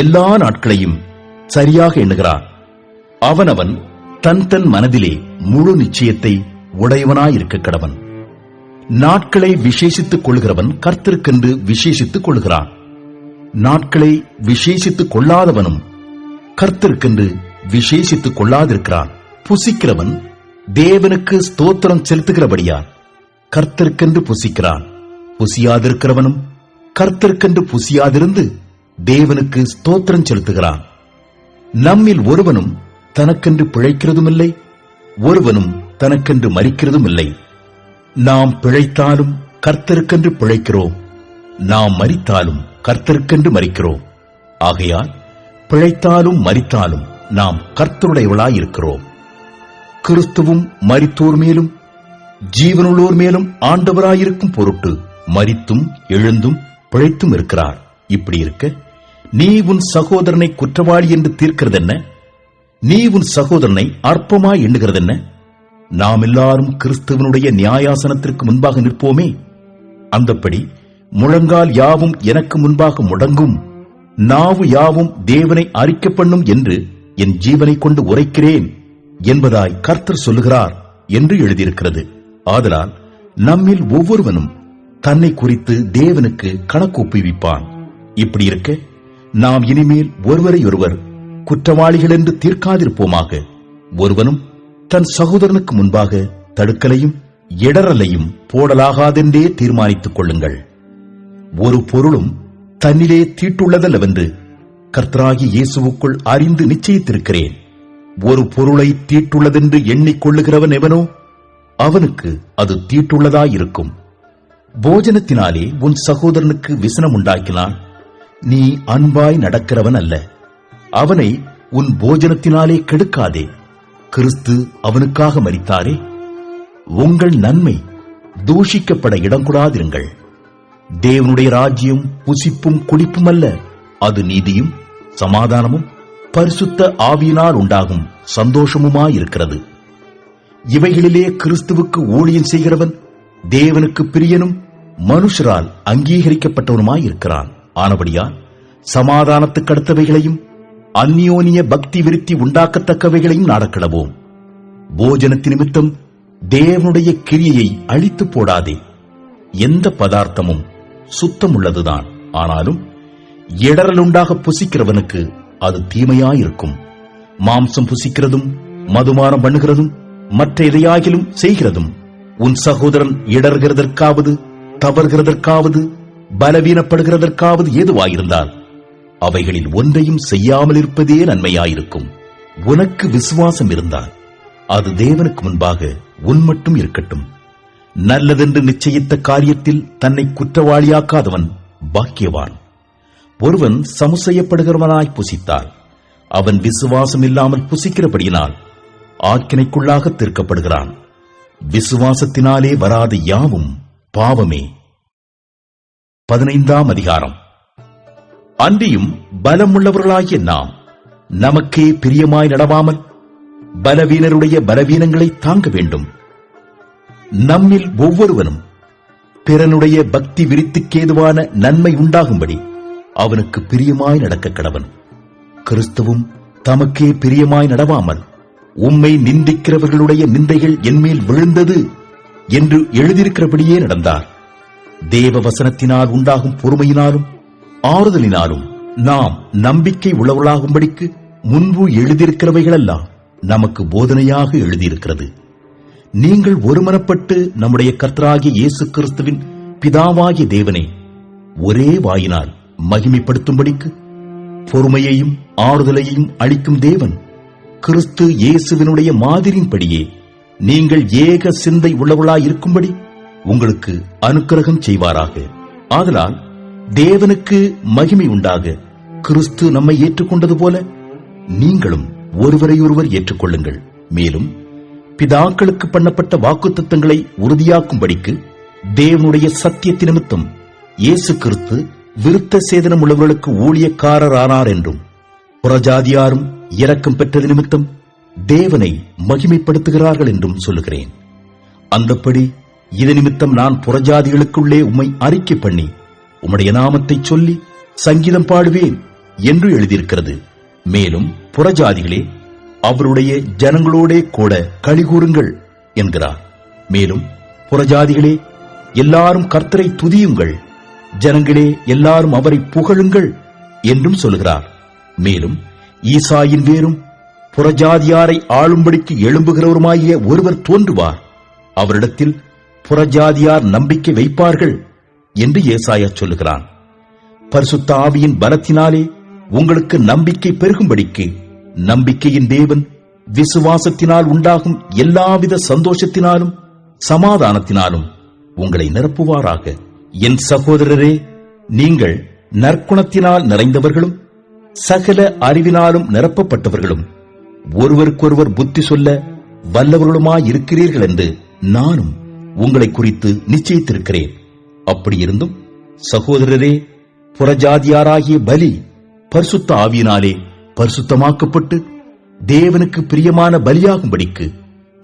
எல்லா நாட்களையும் சரியாக எண்ணுகிறான். அவனவன் தன் தன் மனதிலே முழு நிச்சயத்தை உடையவனாயிருக்க கடவன். நாட்களை விசேஷித்துக் கொள்கிறவன் கர்த்தருக்கென்று விசேஷித்துக் கொள்கிறான். நாட்களை விசேஷித்துக் கொள்ளாதவனும் கர்த்தருக்கென்று விசேஷித்துக் கொள்ளாதிருக்கிறான். புசிக்கிறவன் தேவனுக்கு ஸ்தோத்திரம் செலுத்துகிறபடியால் கர்த்தருக்கென்று புசிக்கிறான். புசியாதிருக்கிறவனும் கர்த்தருக்கென்று புசியாதிருந்து தேவனுக்கு ஸ்தோத்திரம் செலுத்துகிறான். நம்மில் ஒருவனும் தனக்கென்று பிழைக்கிறதுமில்லை, ஒருவனும் தனக்கென்று மரிக்கிறதும் இல்லை. நாம் பிழைத்தாலும் கர்த்தருக்கென்று பிழைக்கிறோம், நாம் மரித்தாலும் கர்த்தருக்கென்று மரிக்கிறோம். ஆகையால் பிழைத்தாலும் மரித்தாலும் நாம் கர்த்தருடையவளாயிருக்கிறோம். கிறிஸ்துவும் மரித்தோர் மேலும் ஜீவனுள்ளோர் மேலும் ஆண்டவராயிருக்கும் பொருட்டு மரித்தும் எழுந்தும் பிழைத்தும் இருக்கிறார். இப்படி இருக்க நீ உன் சகோதரனை குற்றவாளி என்று தீர்க்கிறதென்ன? நீ உன் சகோதரனை அற்பமாய் எண்ணுகிறதென்ன? நாம் எல்லாரும் கிறிஸ்துவனுடைய நியாயாசனத்திற்கு முன்பாக நிற்போமே. அந்தப்படி முழங்கால் யாவும் எனக்கு முன்பாக முடங்கும், நாவு யாவும் தேவனை அறிக்கை பண்ணும் என்று என் ஜீவனை கொண்டு உரைக்கிறேன் என்பதாய் கர்த்தர் சொல்லுகிறார் என்று எழுதியிருக்கிறது. ஆதலால் நம்மில் ஒவ்வொருவனும் தன்னை குறித்து தேவனுக்கு கணக்கு ஒப்புவிப்பான். இப்படி இருக்க நாம் இனிமேல் ஒருவரையொருவர் குற்றவாளிகள் என்று தீர்க்காதிருப்போமாக. ஒருவனும் தன் சகோதரனுக்கு முன்பாக தடுக்கலையும் இடரலையும் போடலாகாதென்றே தீர்மானித்துக் கொள்ளுங்கள். ஒரு பொருளும் தன்னிலே தீட்டுள்ளதல்லவென்று கர்த்தராகிய இயேசுவுக்குள் அறிந்து நிச்சயித்திருக்கிறேன். ஒரு பொருளை தீட்டுள்ளதென்று எண்ணிக்கொள்ளுகிறவன் எவனோ அவனுக்கு அது தீட்டுள்ளதாயிருக்கும். போஜனத்தினாலே உன் சகோதரனுக்கு விசனம் உண்டாக்கினால் நீ அன்பாய் நடக்கிறவன் அல்ல. அவனை உன் போஜனத்தினாலே கெடுக்காதே. கிறிஸ்து அவனுக்காக மரித்தாரே. உங்கள் நன்மை தூஷிக்கப்பட இடம் கூடாதிருங்கள். தேவனுடைய ராஜ்யம் புசிப்பும் குடிப்பும் அல்ல, அது நீதியும் சமாதானமும் பரிசுத்த ஆவியினால் உண்டாகும் சந்தோஷமுமாயிருக்கிறது. இவைகளிலே கிறிஸ்துவுக்கு ஊழியம் செய்கிறவன் தேவனுக்கு பிரியனும் மனுஷரால் அங்கீகரிக்கப்பட்டவனுமாயிருக்கிறான். ஆனபடியால் சமாதானத்துக்கு அடுத்தவைகளையும் அந்யோனிய பக்தி விருத்தி உண்டாக்கத்தக்கவைகளையும் நாடக்கிடவோம். போஜனத்து நிமித்தம் தேவனுடைய கிரியையை அழித்து போடாதே. எந்த பதார்த்தமும் சுத்தமுள்ளதுதான், ஆனாலும் இடரலுண்டாக புசிக்கிறவனுக்கு அது தீமையாயிருக்கும். மாம்சம் புசிக்கிறதும் மதுமானம் பண்ணுகிறதும் மற்ற எதையாகிலும் செய்கிறதும் உன் சகோதரன் இடர்கிறதற்காவது தவறுகிறதற்காவது பலவீனப்படுகிறதற்காவது ஏதுவாயிருந்தால் அவைகளில் ஒன்றையும் செய்யாமல் இருப்பதே நன்மையாயிருக்கும். உனக்கு விசுவாசம் இருந்தால் அது தேவனுக்கு முன்பாக உன் மட்டும் இருக்கட்டும். நல்லதென்று நிச்சயித்த காரியத்தில் தன்னை குற்றவாளியாக்காதவன் பாக்கியவான். ஒருவன் சமுசெய்யப்படுகிறவனாய் புசித்தால் அவன் விசுவாசம் இல்லாமல் புசிக்கிறபடியினால் ஆக்கினைக்குள்ளாக தீர்க்கப்படுகிறான். விசுவாசத்தினாலே வராத யாவும் பாவமே. 15ஆம் அதிகாரம். அன்றியும் பலமுள்ளவர்களாகிய நாம் நமக்கே பிரியமாய் நடவாமல் பலவீனருடைய பலவீனங்களை தாங்க வேண்டும். நம்மில் ஒவ்வொருவனும் பிறனுடைய பக்தி விருத்திக்கேதுவான நன்மை உண்டாகும்படி அவனுக்கு பிரியமாய் நடக்க கடவன். கிறிஸ்துவும் தமக்கே பிரியமாய் நடவாமல் உம்மை நிந்திக்கிறவர்களுடைய நிந்தைகள் என்மேல் விழுந்தது என்று எழுதியிருக்கிறபடியே நடந்தார். தேவ வசனத்தினால் உண்டாகும் பொறுமையினாலும் ஆறுதலினாலும் நாம் நம்பிக்கை உள்ளவர்களாகும்படிக்கு முன்பு எழுதியிருக்கிறவைகளெல்லாம் நமக்கு போதனையாக எழுதியிருக்கிறது. நீங்கள் ஒருமனப்பட்டு நம்முடைய கர்த்தராகிய இயேசு கிறிஸ்துவின் பிதாவாகிய தேவனை ஒரே வாயினால் மகிமைப்படுத்தும்படிக்கு பொறுமையையும் ஆறுதலையும் அளிக்கும் தேவன் கிறிஸ்து இயேசுவினுடைய மாதிரியின்படியே நீங்கள் ஏக சிந்தை உள்ளவர்களாயிருக்கும்படி உங்களுக்கு அனுக்கிரகம் செய்வாராக. ஆதலால் தேவனுக்கு மகிமை உண்டாக கிறிஸ்து நம்மை ஏற்றுக்கொண்டது போல நீங்களும் ஒருவரையொருவர் ஏற்றுக்கொள்ளுங்கள். மேலும் பிதாக்களுக்கு பண்ணப்பட்ட வாக்குத்தத்தங்களை உறுதியாக்கும்படிக்கு தேவனுடைய சத்தியத்தின் நிமித்தம் இயேசு கிறிஸ்து விருத்த சேதனம் உள்ளவர்களுக்கு ஊழியக்காரரானார் என்றும் புறஜாதியாரும் இரக்கம் பெற்றது நிமித்தம் தேவனை மகிமைப்படுத்துகிறார்கள் என்றும் சொல்லுகிறேன். அந்தப்படி இது நிமித்தம் நான் புறஜாதிகளுக்குள்ளே உம்மை அறிக்கை பண்ணி உம்முடைய நாமத்தை சொல்லி சங்கீதம் பாடுவேன் என்று எழுதியிருக்கிறது. மேலும் புறஜாதிகளே, அவருடைய ஜனங்களோடே கூட களிகூறுங்கள் என்கிறார். மேலும் புறஜாதிகளே, எல்லாரும் கர்த்தரை துதியுங்கள், ஜனங்களே எல்லாரும் அவரை புகழுங்கள் என்றும் சொல்கிறார். மேலும் ஈசாயின் வேரும் புறஜாதியாரை ஆளும்படிக்கு எழும்புகிறவருமாகிய ஒருவர் தோன்றுவார், அவரிடத்தில் புறஜாதியார் நம்பிக்கை வைப்பார்கள் என்று ஏசாயா சொல்லுகிறான். பரிசுத்த ஆவியின் பலத்தினாலே உங்களுக்கு நம்பிக்கை பெருகும்படிக்கு நம்பிக்கையின் தேவன் விசுவாசத்தினால் உண்டாகும் எல்லாவித சந்தோஷத்தினாலும் சமாதானத்தினாலும் உங்களை நிரப்புவாராக. என் சகோதரரே, நீங்கள் நற்குணத்தினால் நிறைந்தவர்களும் சகல அறிவினாலும் நிரப்பப்பட்டவர்களும் ஒருவருக்கொருவர் புத்தி சொல்ல வல்லவர்களுமாயிருக்கிறீர்கள் என்று நானும் உங்களை குறித்து நிச்சயித்திருக்கிறேன். அப்படியிருந்தும் சகோதரரே, புறஜாதியாராகிய பலி பரிசுத்த ஆவியினாலே பரிசுத்தமாக்கப்பட்டு தேவனுக்கு பிரியமான பலியாகும்படிக்கு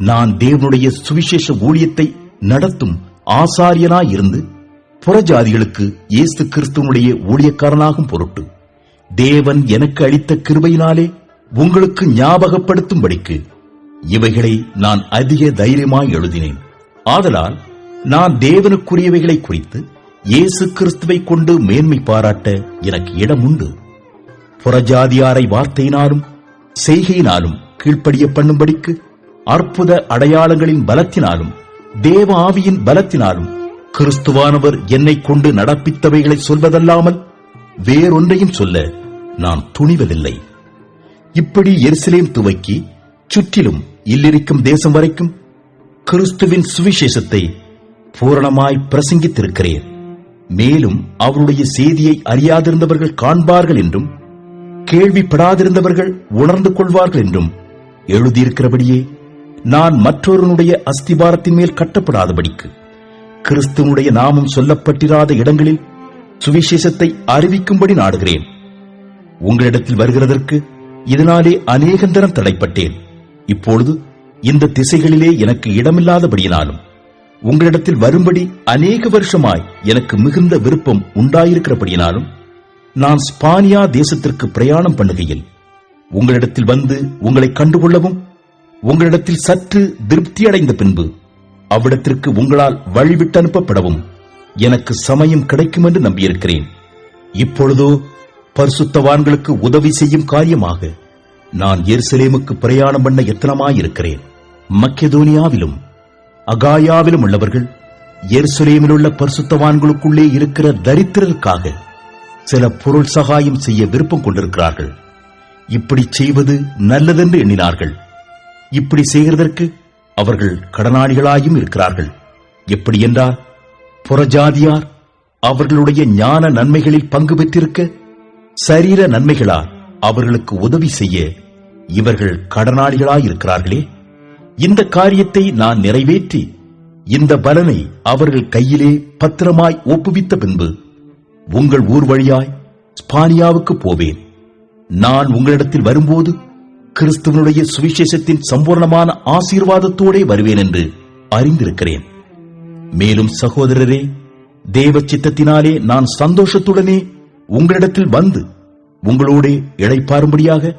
நான் தேவனுடைய சுவிசேஷ ஊழியத்தை நடத்தும் ஆசாரியனாயிருந்து புறஜாதிகளுக்கு இயேசு கிறிஸ்துவனுடைய ஊழியக்காரனாகும் பொருட்டு தேவன் எனக்கு அளித்த கிருபையினாலே உங்களுக்கு ஞாபகப்படுத்தும்படிக்கு இவைகளை நான் அதிக தைரியமாய் எழுதினேன். ஆதலால் நான் தேவனுக்குரியவைகளை குறித்து இயேசு கிறிஸ்துவை கொண்டு மேன்மை பாராட்ட எனக்கு இடம் உண்டு. புறஜாதியாரை வார்த்தையினாலும் செய்கையினாலும் கீழ்ப்படிய பண்ணும்படிக்கு அற்புத அடையாளங்களின் பலத்தினாலும் தேவ ஆவியின் பலத்தினாலும் கிறிஸ்துவானவர் என்னை கொண்டு நடப்பித்தவைகளை சொல்வதல்லாமல் வேறொன்றையும் சொல்ல நான் துணிவதில்லை. இப்படி எருசலேம் துவக்கி சுற்றிலும் இல்லிருக்கும் தேசம் வரைக்கும் கிறிஸ்துவின் சுவிசேஷத்தை பூரணமாய் பிரசங்கித்திருக்கிறேன். மேலும் அவருடைய செய்தியை அறியாதிருந்தவர்கள் காண்பார்கள் என்றும் கேள்விப்படாதிருந்தவர்கள் உணர்ந்து கொள்வார்கள் என்றும் எழுதியிருக்கிறபடியே நான் மற்றொருனுடைய அஸ்திபாரத்தின் மேல் கட்டப்படாதபடிக்கு கிறிஸ்துவனுடைய நாமம் சொல்லப்பட்டிராத இடங்களில் சுவிசேஷத்தை அறிவிக்கும்படி நாடுகிறேன். உங்களிடத்தில் வருகிறதற்கு இதனாலே அநேகந்தரம் தடைப்பட்டேன். இப்பொழுது இந்த திசைகளிலே எனக்கு இடமில்லாதபடியினாலும் உங்களிடத்தில் வரும்படி அநேக வருஷமாய் எனக்கு மிகுந்த விருப்பம் உண்டாயிருக்கிறபடியினாலும் நான் ஸ்பானியா தேசத்திற்கு பிரயாணம் பண்ணுகையில் உங்களிடத்தில் வந்து உங்களை கண்டுகொள்ளவும் உங்களிடத்தில் சற்று திருப்தி அடைந்த பின்பு அவ்விடத்திற்கு உங்களால் வழிவிட்டு அனுப்பப்படவும் எனக்கு சமயம் கிடைக்கும் என்று நம்பியிருக்கிறேன். இப்பொழுதோ பரிசுத்தவான்களுக்கு உதவி செய்யும் காரியமாக நான் எருசலேமுக்கு பிரயாணம் பண்ண எத்தனமாயிருக்கிறேன். மக்கெதோனியாவிலும் அகாயாவிலும் உள்ளவர்கள் எருசலேமில் உள்ள பரிசுத்தவான்களுக்குள்ளே இருக்கிற தரித்திரருக்காக சில பொருள் சகாயம் செய்ய விருப்பம் கொண்டிருக்கிறார்கள். இப்படி செய்வது நல்லதென்று எண்ணினார்கள். இப்படி செய்கிறதற்கு அவர்கள் கடனாளிகளாயும் இருக்கிறார்கள். எப்படி என்றால், புறஜாதியார் அவர்களுடைய ஞான நன்மைகளில் பங்கு பெற்றிருக்க சரீர நன்மைகளால் அவர்களுக்கு உதவி செய்ய இவர்கள் கடனாளிகளாயிருக்கிறார்களே. இந்த காரியத்தை நான் நிறைவேற்றி இந்த பலனை அவர்கள் கையிலே பத்திரமாய் ஒப்புவித்த பின்பு உங்கள் ஊர் வழியாய் ஸ்பானியாவுக்கு போவேன். நான் உங்களிடத்தில் வரும்போது கிறிஸ்துவனுடைய சுவிசேஷத்தின் சம்பூர்ணமான ஆசீர்வாதத்தோடே வருவேன் என்று அறிந்திருக்கிறேன். மேலும் சகோதரரே, தேவ சித்தத்தினாலே நான் சந்தோஷத்துடனே உங்களிடத்தில் வந்து உங்களோடே இளைப்பாரும்படியாக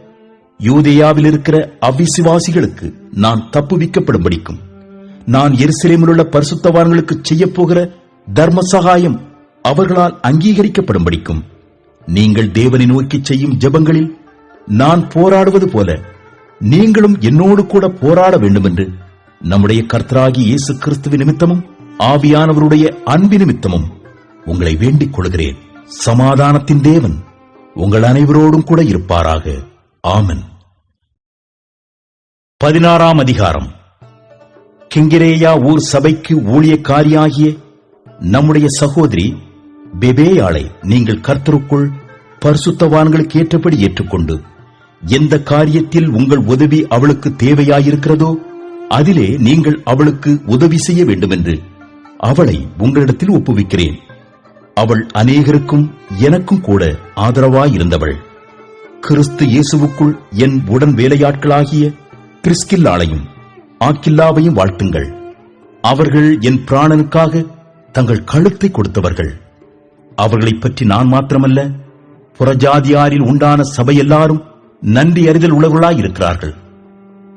யூதேயாவில் இருக்கிற அவிசுவாசிகளுக்கு நான் தப்புவிக்கப்படும்படிக்கும் நான் எருசலேமில் உள்ள பரிசுத்தவான்களுக்கு செய்யப்போகிற தர்ம சகாயம் அவர்களால் அங்கீகரிக்கப்படும்படிக்கும் நீங்கள் தேவனை நோக்கி செய்யும் ஜெபங்களில் நான் போராடுவது போல நீங்களும் என்னோடு கூட போராட வேண்டும் என்று நம்முடைய கர்த்தராகிய இயேசு கிறிஸ்துவ நிமித்தமும் ஆவியானவருடைய அன்பு நிமித்தமும் உங்களை வேண்டிக் கொள்கிறேன். சமாதானத்தின் தேவன் உங்கள் அனைவரோடும் கூட இருப்பாராக. ஆமென். 16ஆம் அதிகாரம். கெங்கிரேயா ஊர் சபைக்கு ஊழியக்காரியாகிய நம்முடைய சகோதரி பெபேயாளை நீங்கள் கர்த்தருக்குள் பரிசுத்தவான்களுக்கு ஏற்றபடி ஏற்றுக்கொண்டு எந்த காரியத்தில் உங்கள் உதவி அவளுக்கு தேவையாயிருக்கிறதோ அதிலே நீங்கள் அவளுக்கு உதவி செய்ய வேண்டுமென்று அவளை உங்களிடத்தில் ஒப்புவிக்கிறேன். அவள் அநேகருக்கும் எனக்கும் கூட ஆதரவாயிருந்தவள். கிறிஸ்து இயேசுவுக்குள் என் உடன் வேலையாட்களாகிய பிரிஸ்கில்லாளையும் ஆக்கில்லாவையும் வாழ்த்துங்கள். அவர்கள் என் பிராணனுக்காக தங்கள் கழுத்தை கொடுத்தவர்கள். அவர்களைப் பற்றி நான் மாத்திரமல்ல, புறஜாதியாரில் உண்டான சபை எல்லாரும் நன்றி அறிதல் உள்ளவர்களாயிருக்கிறார்கள்.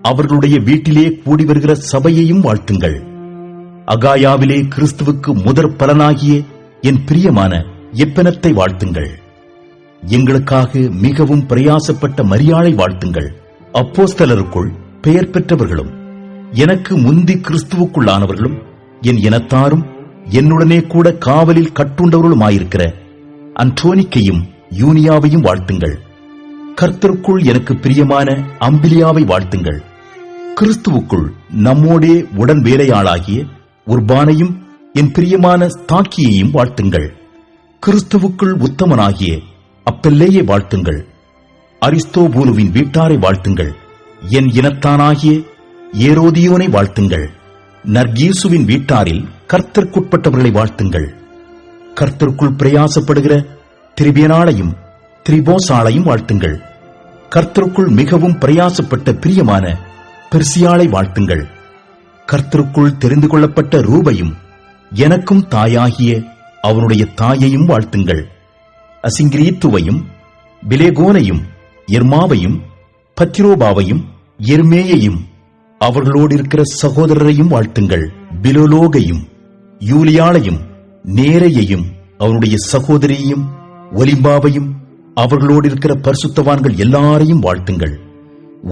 அவர்களுடைய வீட்டிலே கூடி வருகிற சபையையும் வாழ்த்துங்கள். அகாயாவிலே கிறிஸ்துவுக்கு முதற் பலனாகிய என் பிரியமான எப்பனத்தை வாழ்த்துங்கள். எங்களுக்காக மிகவும் பிரயாசப்பட்ட மரியாளை வாழ்த்துங்கள். அப்போஸ்தலருக்குள் பெயர் பெற்றவர்களும் எனக்கு முந்தி கிறிஸ்துவுக்குள்ளானவர்களும் என் இனத்தாரும் என்னுடனே கூட காவலில் கட்டுண்டவர்களுமாயிருக்கிற அன்டோனிக்கையும் யூனியாவையும் வாழ்த்துங்கள். கர்த்தருக்குள் எனக்கு பிரியமான அம்பிலியாவை வாழ்த்துங்கள். கிறிஸ்துவுக்குள் நம்மோடே உடன் வேலையாளாகிய உர்பானையும் என் பிரியமான ஸ்தாக்கியையும் வாழ்த்துங்கள். கிறிஸ்துவுக்குள் உத்தமனாகிய அப்பெல்லேயை வாழ்த்துங்கள். அரிஸ்தோபூலுவின் வீட்டாரை வாழ்த்துங்கள். என் இனத்தானாகிய ஏரோதியோனை வாழ்த்துங்கள். நர்கீசுவின் வீட்டாரில் கர்த்தருக்குட்பட்டவர்களை வாழ்த்துங்கள். கர்த்தருக்குள் பிரயாசப்படுகிற திரிபியனாளையும் திரிபோசாளையும் வாழ்த்துங்கள். கர்த்தருக்குள் மிகவும் பிரயாசப்பட்ட பிரியமான பெர்சியாளை வாழ்த்துங்கள். கர்த்தருக்குள் தெரிந்து கொள்ளப்பட்ட ரூபையும் எனக்கும் தாயாகிய அவனுடைய தாயையும் வாழ்த்துங்கள். அசிங்கிரீத்துவையும் பிலேகோனையும் எர்மாவையும் பத்திரோபாவையும் எர்மேயையும் அவர்களோடு இருக்கிற சகோதரரையும் வாழ்த்துங்கள். பிலோலோகையும் யூலியாளையும் நேரையையும் அவனுடைய சகோதரியையும் ஒலிம்பாவையும் அவர்களோடு இருக்கிற பரிசுத்தவான்கள் எல்லாரையும் வாழ்த்துங்கள்.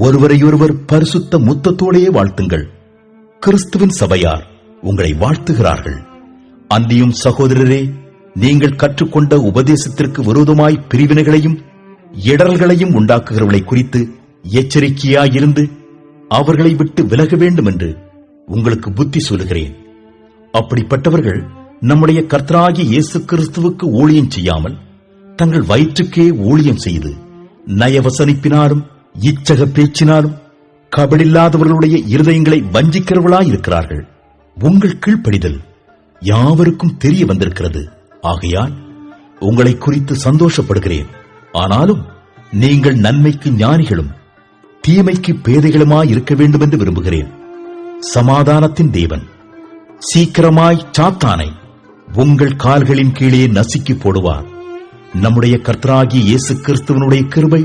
ஒருவரையொருவர் பரிசுத்த முத்தத்தோடையே வாழ்த்துங்கள். கிறிஸ்துவின் சபையார் உங்களை வாழ்த்துகிறார்கள். அன்றியும் சகோதரரே, நீங்கள் கற்றுக்கொண்ட உபதேசத்திற்கு விரோதமாய் பிரிவினைகளையும் இடரல்களையும் உண்டாக்குகிறவர்களை குறித்து எச்சரிக்கையாயிருந்து அவர்களை விட்டு விலக வேண்டும் என்று உங்களுக்கு புத்தி சொல்லுகிறேன். அப்படிப்பட்டவர்கள் நம்முடைய கர்த்தராகிய இயேசு கிறிஸ்துவுக்கு ஊழியம் செய்யாமல் தங்கள் வயிற்றுக்கே ஊழியம் செய்து நயவசனிப்பினாலும் இச்சக பேச்சினாலும் கபடில்லாதவர்களுடைய இருதயங்களை வஞ்சிக்கிறவர்களாயிருக்கிறார்கள். உங்கள் கீழ்ப்படிதல் யாவருக்கும் தெரிய வந்திருக்கிறது. ஆகையால் உங்களை குறித்து சந்தோஷப்படுகிறேன். ஆனாலும் நீங்கள் நன்மைக்கு ஞானிகளும் தீமைக்கு பேதைகளுமாய் இருக்க வேண்டும் என்று விரும்புகிறேன். சமாதானத்தின் தேவன் சீக்கிரமாய் சாத்தானை உங்கள் கால்களின் கீழே நசுக்கி போடுவார். நம்முடைய கர்த்தராகிய இயேசு கிறிஸ்துவனுடைய கிருபை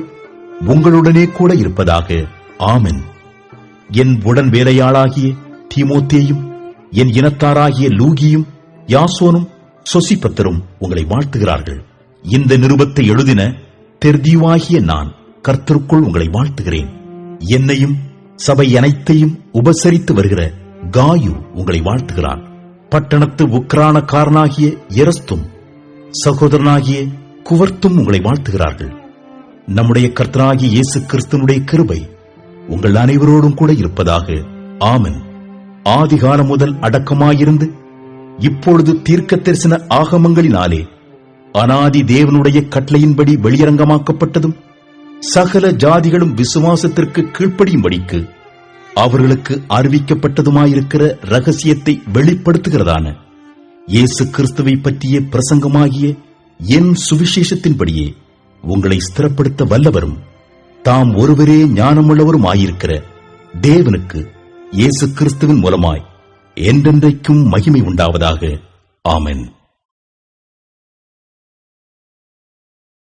உங்களுடனே கூட இருப்பதாக. ஆமென். என் உடன் வேலையாளாகிய தீமோத்தேயும் என் இனத்தாராகிய லூகியும் யாசோனும் சொசிபத்தரும் உங்களை வாழ்த்துகிறார்கள். இந்த நிருபத்தை எழுதின தெர்தியுவாகிய நான் கர்த்தருக்குள் உங்களை வாழ்த்துகிறேன். என்னையும் சபை அனைத்தையும் உபசரித்து வருகிற காயு உங்களை வாழ்த்துகிறான். பட்டணத்து உக்ரானக்காரனாகிய எரஸ்தும் சகோதரனாகிய குவர்த்தும் உங்களை வாழ்த்துகிறார்கள். நம்முடைய கர்த்தராகிய இயேசு கிறிஸ்துவனுடைய கிருபை உங்கள் அனைவரோடும் கூட இருப்பதாக. ஆமென். ஆதிகாலம் முதல் அடக்கமாயிருந்து இப்பொழுது தீர்க்க தரிசன ஆகமங்களினாலே அனாதி தேவனுடைய கட்டளையின்படி வெளியரங்கமாக்கப்பட்டதும் சகல ஜாதிகளும் விசுவாசத்திற்கு கீழ்ப்படியும்படிக்கு அவர்களுக்கு அறிவிக்கப்பட்டதுமாயிருக்கிற ரகசியத்தை வெளிப்படுத்துகிறதான இயேசு கிறிஸ்துவை பற்றிய பிரசங்கமாகிய என் சுவிசேஷத்தின்படியே உங்களை ஸ்திரப்படுத்த வல்லவரும் தாம் ஒருவரே ஞானமுள்ளவருமாயிருக்கிற தேவனுக்கு இயேசு கிறிஸ்துவின் மூலமாய் என்றென்றைக்கும் மகிமை உண்டாவதாக. ஆமென்.